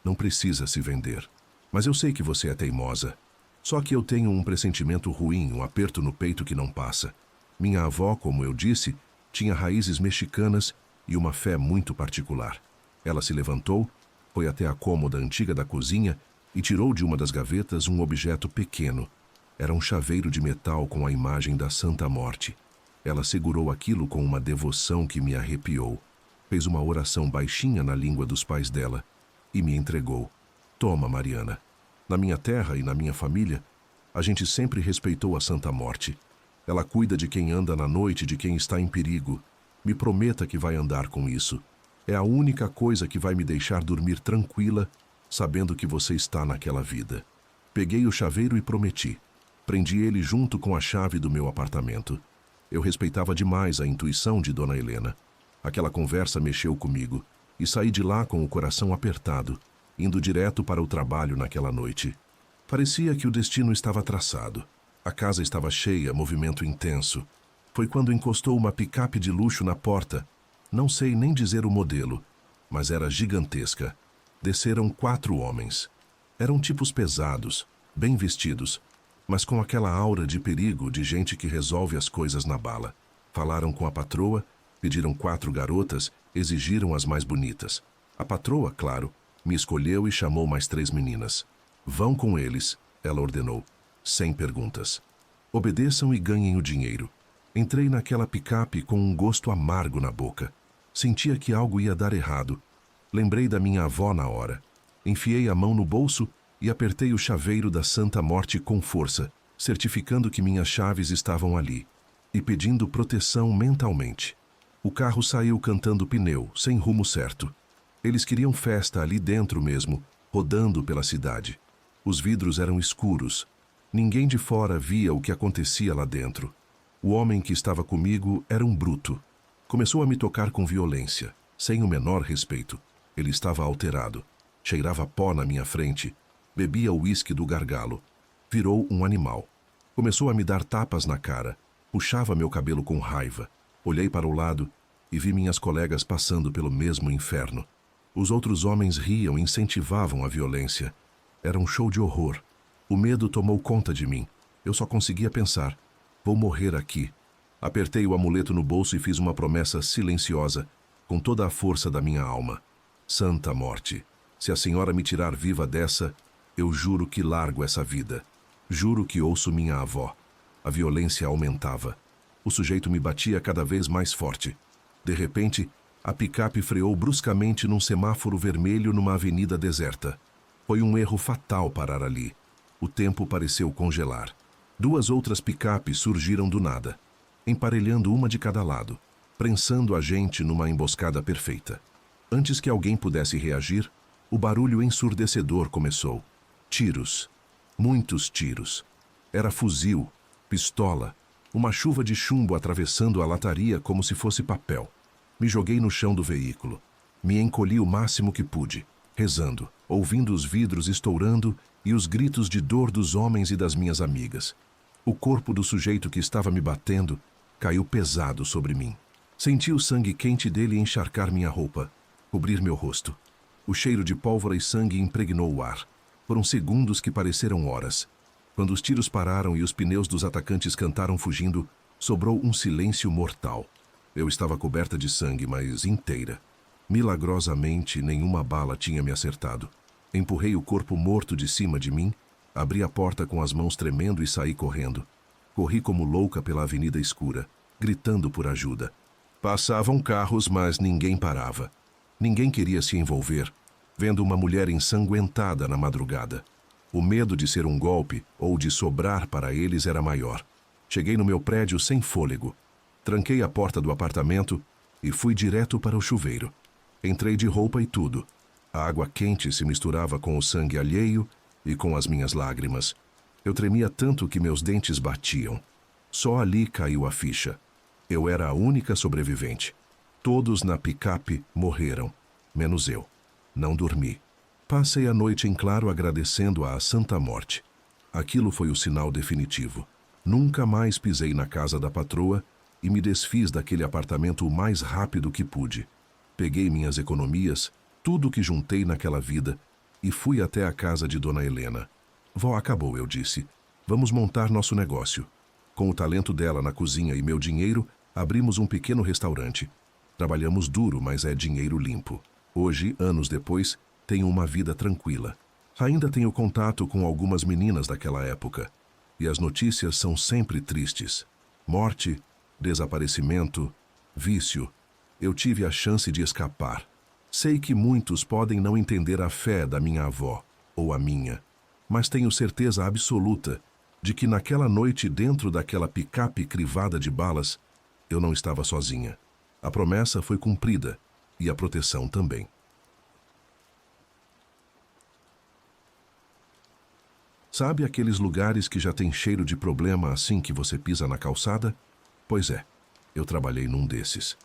Não precisa se vender. Mas eu sei que você é teimosa. Só que eu tenho um pressentimento ruim, um aperto no peito que não passa. Minha avó, como eu disse, tinha raízes mexicanas e uma fé muito particular. Ela se levantou, foi até a cômoda antiga da cozinha e tirou de uma das gavetas um objeto pequeno. Era um chaveiro de metal com a imagem da Santa Morte. Ela segurou aquilo com uma devoção que me arrepiou. Fez uma oração baixinha na língua dos pais dela e me entregou. Toma, Mariana. Na minha terra e na minha família, a gente sempre respeitou a Santa Morte. Ela cuida de quem anda na noite, de quem está em perigo. Me prometa que vai andar com isso. É a única coisa que vai me deixar dormir tranquila, sabendo que você está naquela vida. Peguei o chaveiro e prometi. Prendi ele junto com a chave do meu apartamento. Eu respeitava demais a intuição de Dona Helena. Aquela conversa mexeu comigo e saí de lá com o coração apertado, indo direto para o trabalho naquela noite. Parecia que o destino estava traçado. A casa estava cheia, movimento intenso. Foi quando encostou uma picape de luxo na porta. Não sei nem dizer o modelo, mas era gigantesca. Desceram 4 homens. Eram tipos pesados, bem vestidos, mas com aquela aura de perigo de gente que resolve as coisas na bala. Falaram com a patroa, pediram 4 garotas, exigiram as mais bonitas. A patroa, claro, me escolheu e chamou mais 3 meninas. Vão com eles, ela ordenou, sem perguntas. Obedeçam e ganhem o dinheiro. Entrei naquela picape com um gosto amargo na boca. Sentia que algo ia dar errado. Lembrei da minha avó na hora. Enfiei a mão no bolso e apertei o chaveiro da Santa Morte com força, certificando que minhas chaves estavam ali, e pedindo proteção mentalmente. O carro saiu cantando pneu, sem rumo certo. Eles queriam festa ali dentro mesmo, rodando pela cidade. Os vidros eram escuros. Ninguém de fora via o que acontecia lá dentro. O homem que estava comigo era um bruto. Começou a me tocar com violência, sem o menor respeito. Ele estava alterado. Cheirava pó na minha frente. Bebia o uísque do gargalo. Virou um animal. Começou a me dar tapas na cara. Puxava meu cabelo com raiva. Olhei para o lado e vi minhas colegas passando pelo mesmo inferno. Os outros homens riam e incentivavam a violência. Era um show de horror. O medo tomou conta de mim. Eu só conseguia pensar: vou morrer aqui. Apertei o amuleto no bolso e fiz uma promessa silenciosa, com toda a força da minha alma. Santa Morte, se a senhora me tirar viva dessa, eu juro que largo essa vida. Juro que ouço minha avó. A violência aumentava. O sujeito me batia cada vez mais forte. De repente, a picape freou bruscamente num semáforo vermelho numa avenida deserta. Foi um erro fatal parar ali. O tempo pareceu congelar. 2 outras picapes surgiram do nada, emparelhando uma de cada lado, prensando a gente numa emboscada perfeita. Antes que alguém pudesse reagir, o barulho ensurdecedor começou. Tiros. Muitos tiros. Era fuzil, pistola, uma chuva de chumbo atravessando a lataria como se fosse papel. Me joguei no chão do veículo. Me encolhi o máximo que pude, rezando, ouvindo os vidros estourando e os gritos de dor dos homens e das minhas amigas. O corpo do sujeito que estava me batendo caiu pesado sobre mim. Senti o sangue quente dele encharcar minha roupa, cobrir meu rosto. O cheiro de pólvora e sangue impregnou o ar. Foram segundos que pareceram horas. Quando os tiros pararam e os pneus dos atacantes cantaram fugindo, sobrou um silêncio mortal. Eu estava coberta de sangue, mas inteira. Milagrosamente, nenhuma bala tinha me acertado. Empurrei o corpo morto de cima de mim, abri a porta com as mãos tremendo e saí correndo. Corri como louca pela avenida escura, gritando por ajuda. Passavam carros, mas ninguém parava. Ninguém queria se envolver, vendo uma mulher ensanguentada na madrugada. O medo de ser um golpe ou de sobrar para eles era maior. Cheguei no meu prédio sem fôlego. Tranquei a porta do apartamento e fui direto para o chuveiro. Entrei de roupa e tudo. A água quente se misturava com o sangue alheio e com as minhas lágrimas. Eu tremia tanto que meus dentes batiam. Só ali caiu a ficha. Eu era a única sobrevivente. Todos na picape morreram, menos eu. Não dormi. Passei a noite em claro agradecendo à Santa Morte. Aquilo foi o sinal definitivo. Nunca mais pisei na casa da patroa e me desfiz daquele apartamento o mais rápido que pude. Peguei minhas economias, tudo que juntei naquela vida, e fui até a casa de Dona Helena. Vó, acabou, eu disse. Vamos montar nosso negócio. Com o talento dela na cozinha e meu dinheiro, abrimos um pequeno restaurante. Trabalhamos duro, mas é dinheiro limpo. Hoje, anos depois, tenho uma vida tranquila. Ainda tenho contato com algumas meninas daquela época. E as notícias são sempre tristes. Morte, desaparecimento, vício. Eu tive a chance de escapar. Sei que muitos podem não entender a fé da minha avó, ou a minha, mas tenho certeza absoluta de que naquela noite dentro daquela picape crivada de balas, eu não estava sozinha. A promessa foi cumprida e a proteção também. Sabe aqueles lugares que já tem cheiro de problema assim que você pisa na calçada? Pois é, eu trabalhei num desses.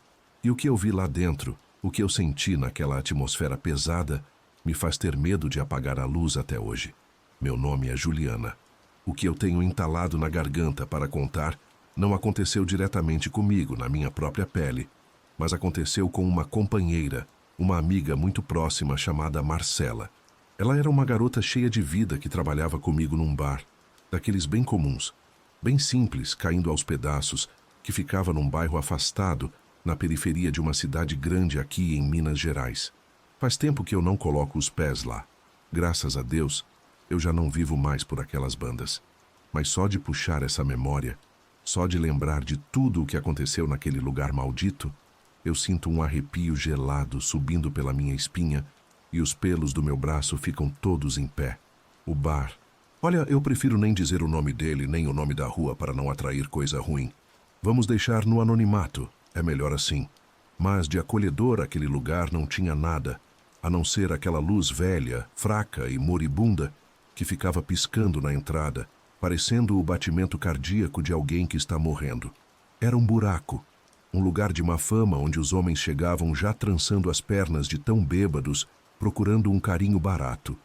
E o que eu vi lá dentro, o que eu senti naquela atmosfera pesada, me faz ter medo de apagar a luz até hoje. Meu nome é Juliana. O que eu tenho entalado na garganta para contar não aconteceu diretamente comigo, na minha própria pele, mas aconteceu com uma companheira, uma amiga muito próxima chamada Marcela. Ela era uma garota cheia de vida que trabalhava comigo num bar. daqueles bem comuns, bem simples, caindo aos pedaços, que ficava num bairro afastado, na periferia de uma cidade grande aqui em Minas Gerais. Faz tempo que eu não coloco os pés lá. Graças a Deus, eu já não vivo mais por aquelas bandas. Mas só de puxar essa memória, só de lembrar de tudo o que aconteceu naquele lugar maldito, eu sinto um arrepio gelado subindo pela minha espinha e os pelos do meu braço ficam todos em pé. O bar. Olha, eu prefiro nem dizer o nome dele nem o nome da rua para não atrair coisa ruim. Vamos deixar no anonimato, é melhor assim. Mas de acolhedor aquele lugar não tinha nada, a não ser aquela luz velha, fraca e moribunda que ficava piscando na entrada, parecendo o batimento cardíaco de alguém que está morrendo. Era um buraco, um lugar de má fama onde os homens chegavam já trançando as pernas de tão bêbados, procurando um carinho barato.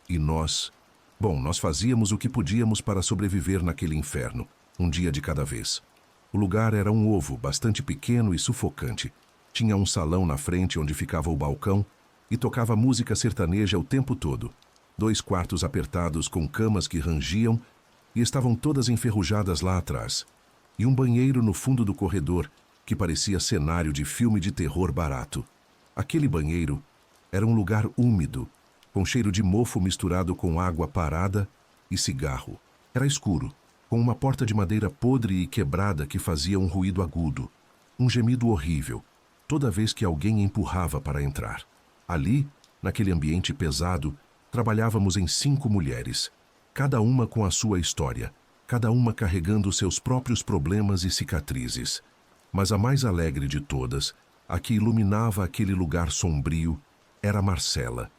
E nós fazíamos o que podíamos para sobreviver naquele inferno, um dia de cada vez. O lugar era um ovo, bastante pequeno e sufocante. Tinha um salão na frente onde ficava o balcão e tocava música sertaneja o tempo todo. 2 quartos apertados com camas que rangiam e estavam todas enferrujadas lá atrás. E um banheiro no fundo do corredor que parecia cenário de filme de terror barato. Aquele banheiro era um lugar úmido, com cheiro de mofo misturado com água parada e cigarro. Era escuro, com uma porta de madeira podre e quebrada que fazia um ruído agudo, um gemido horrível, toda vez que alguém empurrava para entrar. Ali, naquele ambiente pesado, trabalhávamos em 5 mulheres, cada uma com a sua história, cada uma carregando seus próprios problemas e cicatrizes. Mas a mais alegre de todas, a que iluminava aquele lugar sombrio, era Marcela.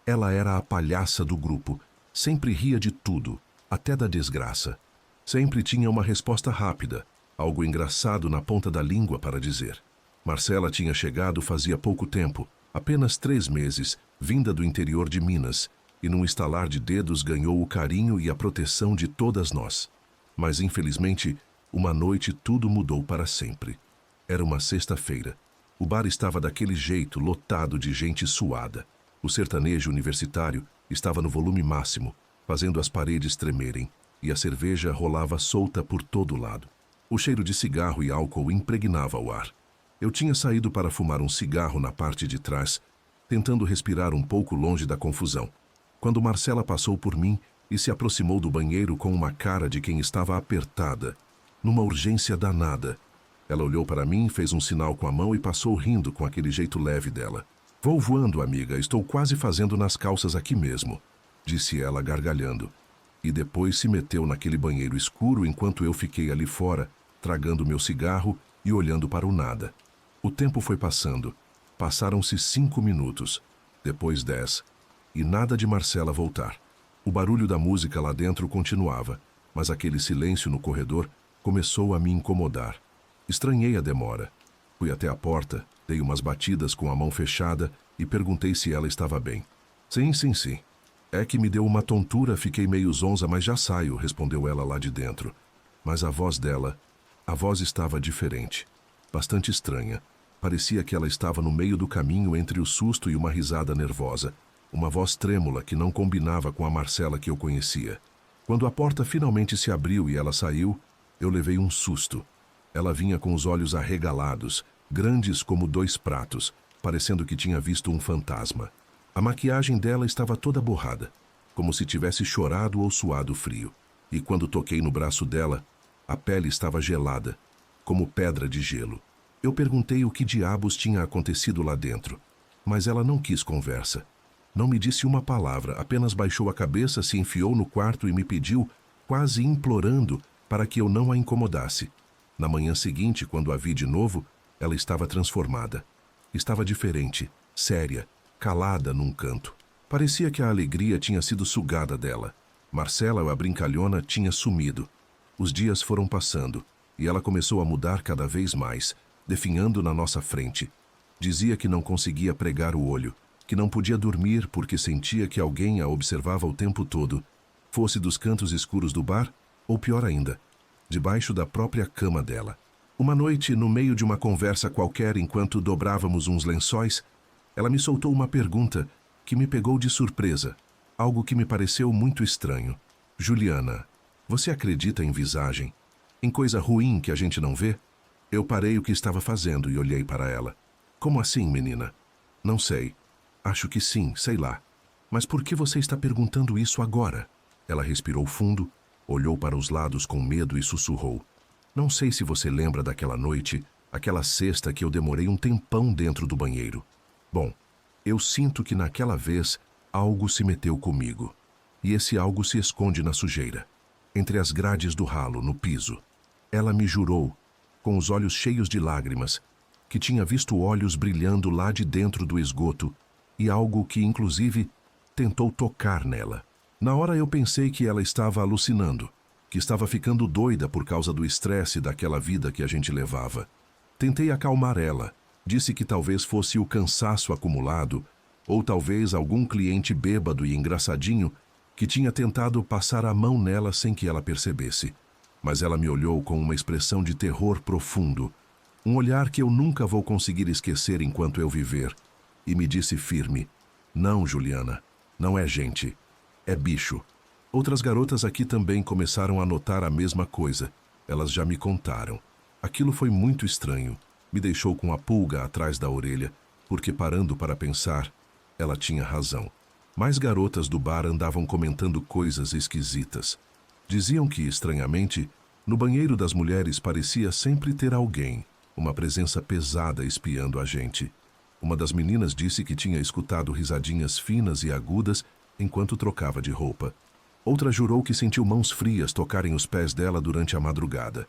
Ela era a palhaça do grupo, sempre ria de tudo, até da desgraça. Sempre tinha uma resposta rápida, algo engraçado na ponta da língua para dizer. Marcela tinha chegado fazia pouco tempo, apenas 3 meses, vinda do interior de Minas, e num estalar de dedos ganhou o carinho e a proteção de todas nós. Mas, infelizmente, uma noite tudo mudou para sempre. Era uma sexta-feira. O bar estava daquele jeito, lotado de gente suada. O sertanejo universitário estava no volume máximo, fazendo as paredes tremerem, e a cerveja rolava solta por todo lado. O cheiro de cigarro e álcool impregnava o ar. Eu tinha saído para fumar um cigarro na parte de trás, tentando respirar um pouco longe da confusão, quando Marcela passou por mim e se aproximou do banheiro com uma cara de quem estava apertada, numa urgência danada. Ela olhou para mim, fez um sinal com a mão e passou rindo com aquele jeito leve dela. "Vou voando, amiga, estou quase fazendo nas calças aqui mesmo", disse ela gargalhando. E depois se meteu naquele banheiro escuro enquanto eu fiquei ali fora, tragando meu cigarro e olhando para o nada. O tempo foi passando. Passaram-se 5 minutos, depois 10, e nada de Marcela voltar. O barulho da música lá dentro continuava, mas aquele silêncio no corredor começou a me incomodar. Estranhei a demora. Fui até a porta, dei umas batidas com a mão fechada e perguntei se ela estava bem. Sim. É que me deu uma tontura, fiquei meio zonza, mas já saio", respondeu ela lá de dentro. Mas a voz estava diferente, bastante estranha. Parecia que ela estava no meio do caminho entre o susto e uma risada nervosa. Uma voz trêmula que não combinava com a Marcela que eu conhecia. Quando a porta finalmente se abriu e ela saiu, eu levei um susto. Ela vinha com os olhos arregalados, grandes como 2 pratos, parecendo que tinha visto um fantasma. A maquiagem dela estava toda borrada, como se tivesse chorado ou suado frio. E quando toquei no braço dela, a pele estava gelada, como pedra de gelo. Eu perguntei o que diabos tinha acontecido lá dentro, mas ela não quis conversa. Não me disse uma palavra, apenas baixou a cabeça, se enfiou no quarto e me pediu, quase implorando, para que eu não a incomodasse. Na manhã seguinte, quando a vi de novo, ela estava transformada. Estava diferente, séria, calada num canto. Parecia que a alegria tinha sido sugada dela. Marcela, a brincalhona, tinha sumido. Os dias foram passando, e ela começou a mudar cada vez mais, definhando na nossa frente. Dizia que não conseguia pregar o olho, que não podia dormir porque sentia que alguém a observava o tempo todo, fosse dos cantos escuros do bar, ou pior ainda, debaixo da própria cama dela. Uma noite, no meio de uma conversa qualquer, enquanto dobrávamos uns lençóis, ela me soltou uma pergunta que me pegou de surpresa, algo que me pareceu muito estranho. "Juliana, Você acredita em visagem? Em coisa ruim que a gente não vê? Eu parei o que estava fazendo e olhei para ela. Como assim, menina? Não sei. Acho que sim, sei lá. Mas por que você está perguntando isso agora? Ela respirou fundo, olhou para os lados com medo e sussurrou. Não sei se você lembra daquela noite, aquela sexta que eu demorei um tempão dentro do banheiro. Bom, eu sinto que naquela vez algo se meteu comigo. E esse algo se esconde na sujeira, entre as grades do ralo, no piso. Ela me jurou, com os olhos cheios de lágrimas, que tinha visto olhos brilhando lá de dentro do esgoto e algo que, inclusive, tentou tocar nela. Na hora eu pensei que ela estava alucinando, que estava ficando doida por causa do estresse daquela vida que a gente levava. Tentei acalmar ela, disse que talvez fosse o cansaço acumulado, ou talvez algum cliente bêbado e engraçadinho que tinha tentado passar a mão nela sem que ela percebesse. Mas ela me olhou com uma expressão de terror profundo, um olhar que eu nunca vou conseguir esquecer enquanto eu viver, e me disse firme: não, Juliana, não é gente, é bicho. Outras garotas aqui também começaram a notar a mesma coisa. Elas já me contaram. Aquilo foi muito estranho, me deixou com a pulga atrás da orelha, porque parando para pensar, ela tinha razão. Mais garotas do bar andavam comentando coisas esquisitas. Diziam que, estranhamente, no banheiro das mulheres parecia sempre ter alguém, uma presença pesada espiando a gente. Uma das meninas disse que tinha escutado risadinhas finas e agudas enquanto trocava de roupa. Outra jurou que sentiu mãos frias tocarem os pés dela durante a madrugada.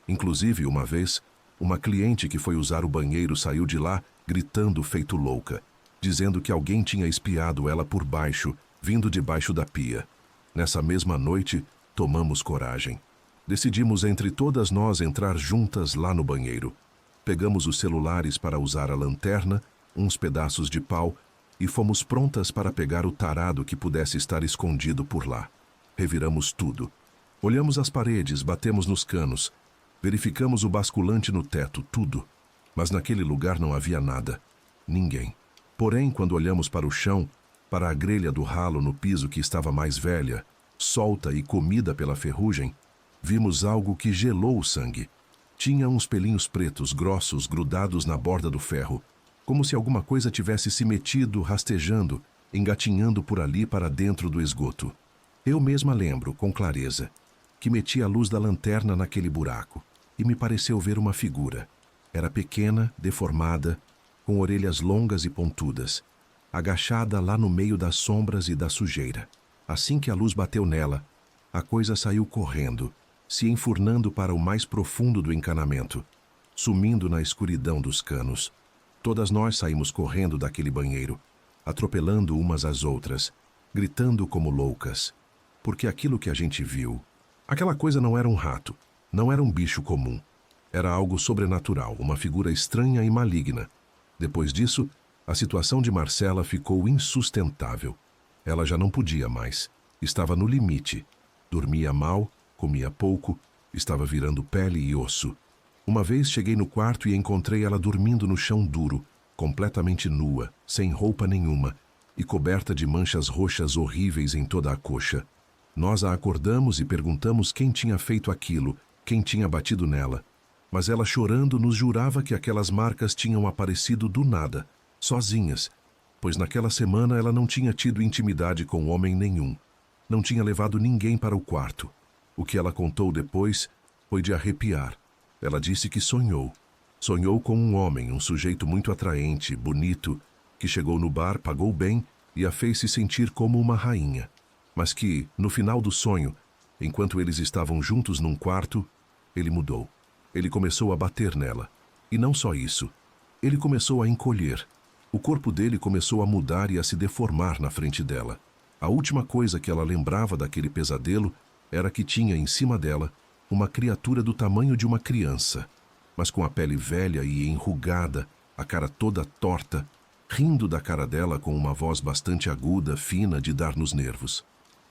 Inclusive, uma vez, uma cliente que foi usar o banheiro saiu de lá gritando feito louca, dizendo que alguém tinha espiado ela por baixo, vindo debaixo da pia. Nessa mesma noite, tomamos coragem. Decidimos entre todas nós entrar juntas lá no banheiro. Pegamos os celulares para usar a lanterna, uns pedaços de pau, e fomos prontas para pegar o tarado que pudesse estar escondido por lá. Reviramos tudo. Olhamos as paredes, batemos nos canos, verificamos o basculante no teto, tudo. Mas naquele lugar não havia nada. Ninguém. Porém, quando olhamos para o chão, para a grelha do ralo no piso que estava mais velha, solta e comida pela ferrugem, vimos algo que gelou o sangue. Tinha uns pelinhos pretos grossos grudados na borda do ferro, como se alguma coisa tivesse se metido, rastejando, engatinhando por ali para dentro do esgoto. Eu mesma lembro, com clareza, que meti a luz da lanterna naquele buraco, e me pareceu ver uma figura. Era pequena, deformada, com orelhas longas e pontudas, agachada lá no meio das sombras e da sujeira. Assim que a luz bateu nela, a coisa saiu correndo, se enfurnando para o mais profundo do encanamento, sumindo na escuridão dos canos. Todas nós saímos correndo daquele banheiro, atropelando umas às outras, gritando como loucas, porque aquilo que a gente viu, aquela coisa não era um rato, não era um bicho comum, era algo sobrenatural, uma figura estranha e maligna. Depois disso, a situação de Marcela ficou insustentável. Ela já não podia mais, estava no limite, dormia mal, comia pouco, estava virando pele e osso. Uma vez cheguei no quarto e encontrei ela dormindo no chão duro, completamente nua, sem roupa nenhuma, e coberta de manchas roxas horríveis em toda a coxa. Nós a acordamos e perguntamos quem tinha feito aquilo, quem tinha batido nela. Mas ela, chorando, nos jurava que aquelas marcas tinham aparecido do nada, sozinhas, pois naquela semana ela não tinha tido intimidade com homem nenhum. Não tinha levado ninguém para o quarto. O que ela contou depois foi de arrepiar. Ela disse que sonhou. Sonhou com um homem, um sujeito muito atraente, bonito, que chegou no bar, pagou bem e a fez se sentir como uma rainha. Mas que, no final do sonho, enquanto eles estavam juntos num quarto, ele mudou. Ele começou a bater nela. E não só isso. Ele começou a encolher. O corpo dele começou a mudar e a se deformar na frente dela. A última coisa que ela lembrava daquele pesadelo era que tinha em cima dela uma criatura do tamanho de uma criança, mas com a pele velha e enrugada, a cara toda torta, rindo da cara dela com uma voz bastante aguda, fina, de dar nos nervos.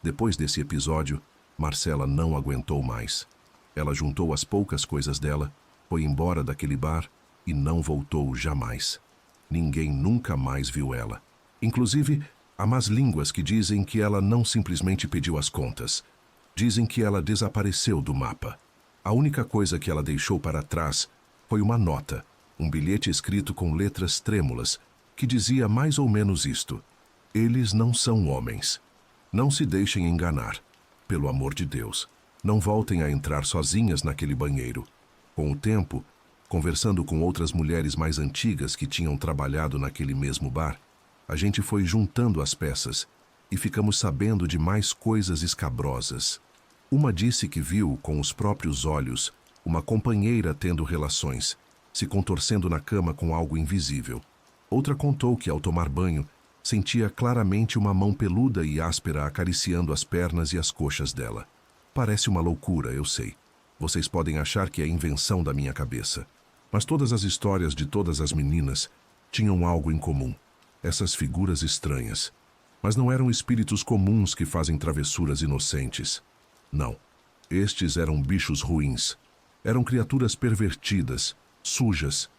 Depois desse episódio, Marcela não aguentou mais. Ela juntou as poucas coisas dela, foi embora daquele bar e não voltou jamais. Ninguém nunca mais viu ela. Inclusive, há más línguas que dizem que ela não simplesmente pediu as contas. Dizem que ela desapareceu do mapa. A única coisa que ela deixou para trás foi uma nota, um bilhete escrito com letras trêmulas, que dizia mais ou menos isto: eles não são homens. Não se deixem enganar. Pelo amor de Deus, não voltem a entrar sozinhas naquele banheiro. Com o tempo, conversando com outras mulheres mais antigas que tinham trabalhado naquele mesmo bar, a gente foi juntando as peças e ficamos sabendo de mais coisas escabrosas. Uma disse que viu, com os próprios olhos, uma companheira tendo relações, se contorcendo na cama com algo invisível. Outra contou que, ao tomar banho, sentia claramente uma mão peluda e áspera acariciando as pernas e as coxas dela. Parece uma loucura, eu sei. Vocês podem achar que é invenção da minha cabeça. Mas todas as histórias de todas as meninas tinham algo em comum. Essas figuras estranhas. Mas não eram espíritos comuns que fazem travessuras inocentes. Não. Estes eram bichos ruins. Eram criaturas pervertidas, sujas,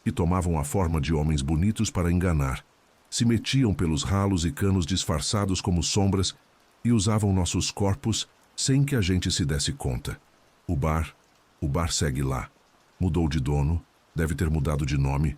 que tomavam a forma de homens bonitos para enganar. Se metiam pelos ralos e canos disfarçados como sombras e usavam nossos corpos sem que a gente se desse conta. O bar segue lá. Mudou de dono, deve ter mudado de nome,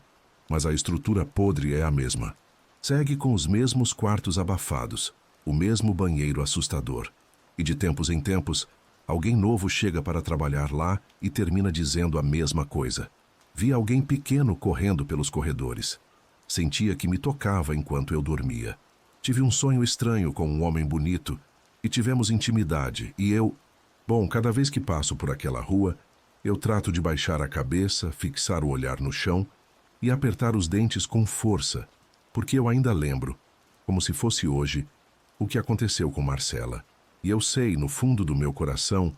mas a estrutura podre é a mesma. Segue com os mesmos quartos abafados, o mesmo banheiro assustador. E de tempos em tempos, alguém novo chega para trabalhar lá e termina dizendo a mesma coisa. Vi alguém pequeno correndo pelos corredores. Sentia que me tocava enquanto eu dormia. Tive um sonho estranho com um homem bonito e tivemos intimidade, e eu... Bom, cada vez que passo por aquela rua, eu trato de baixar a cabeça, fixar o olhar no chão e apertar os dentes com força, porque eu ainda lembro, como se fosse hoje, o que aconteceu com Marcela. E eu sei, no fundo do meu coração,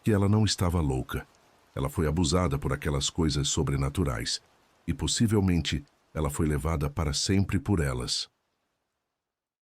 que ela não estava louca. Ela foi abusada por aquelas coisas sobrenaturais, e possivelmente ela foi levada para sempre por elas.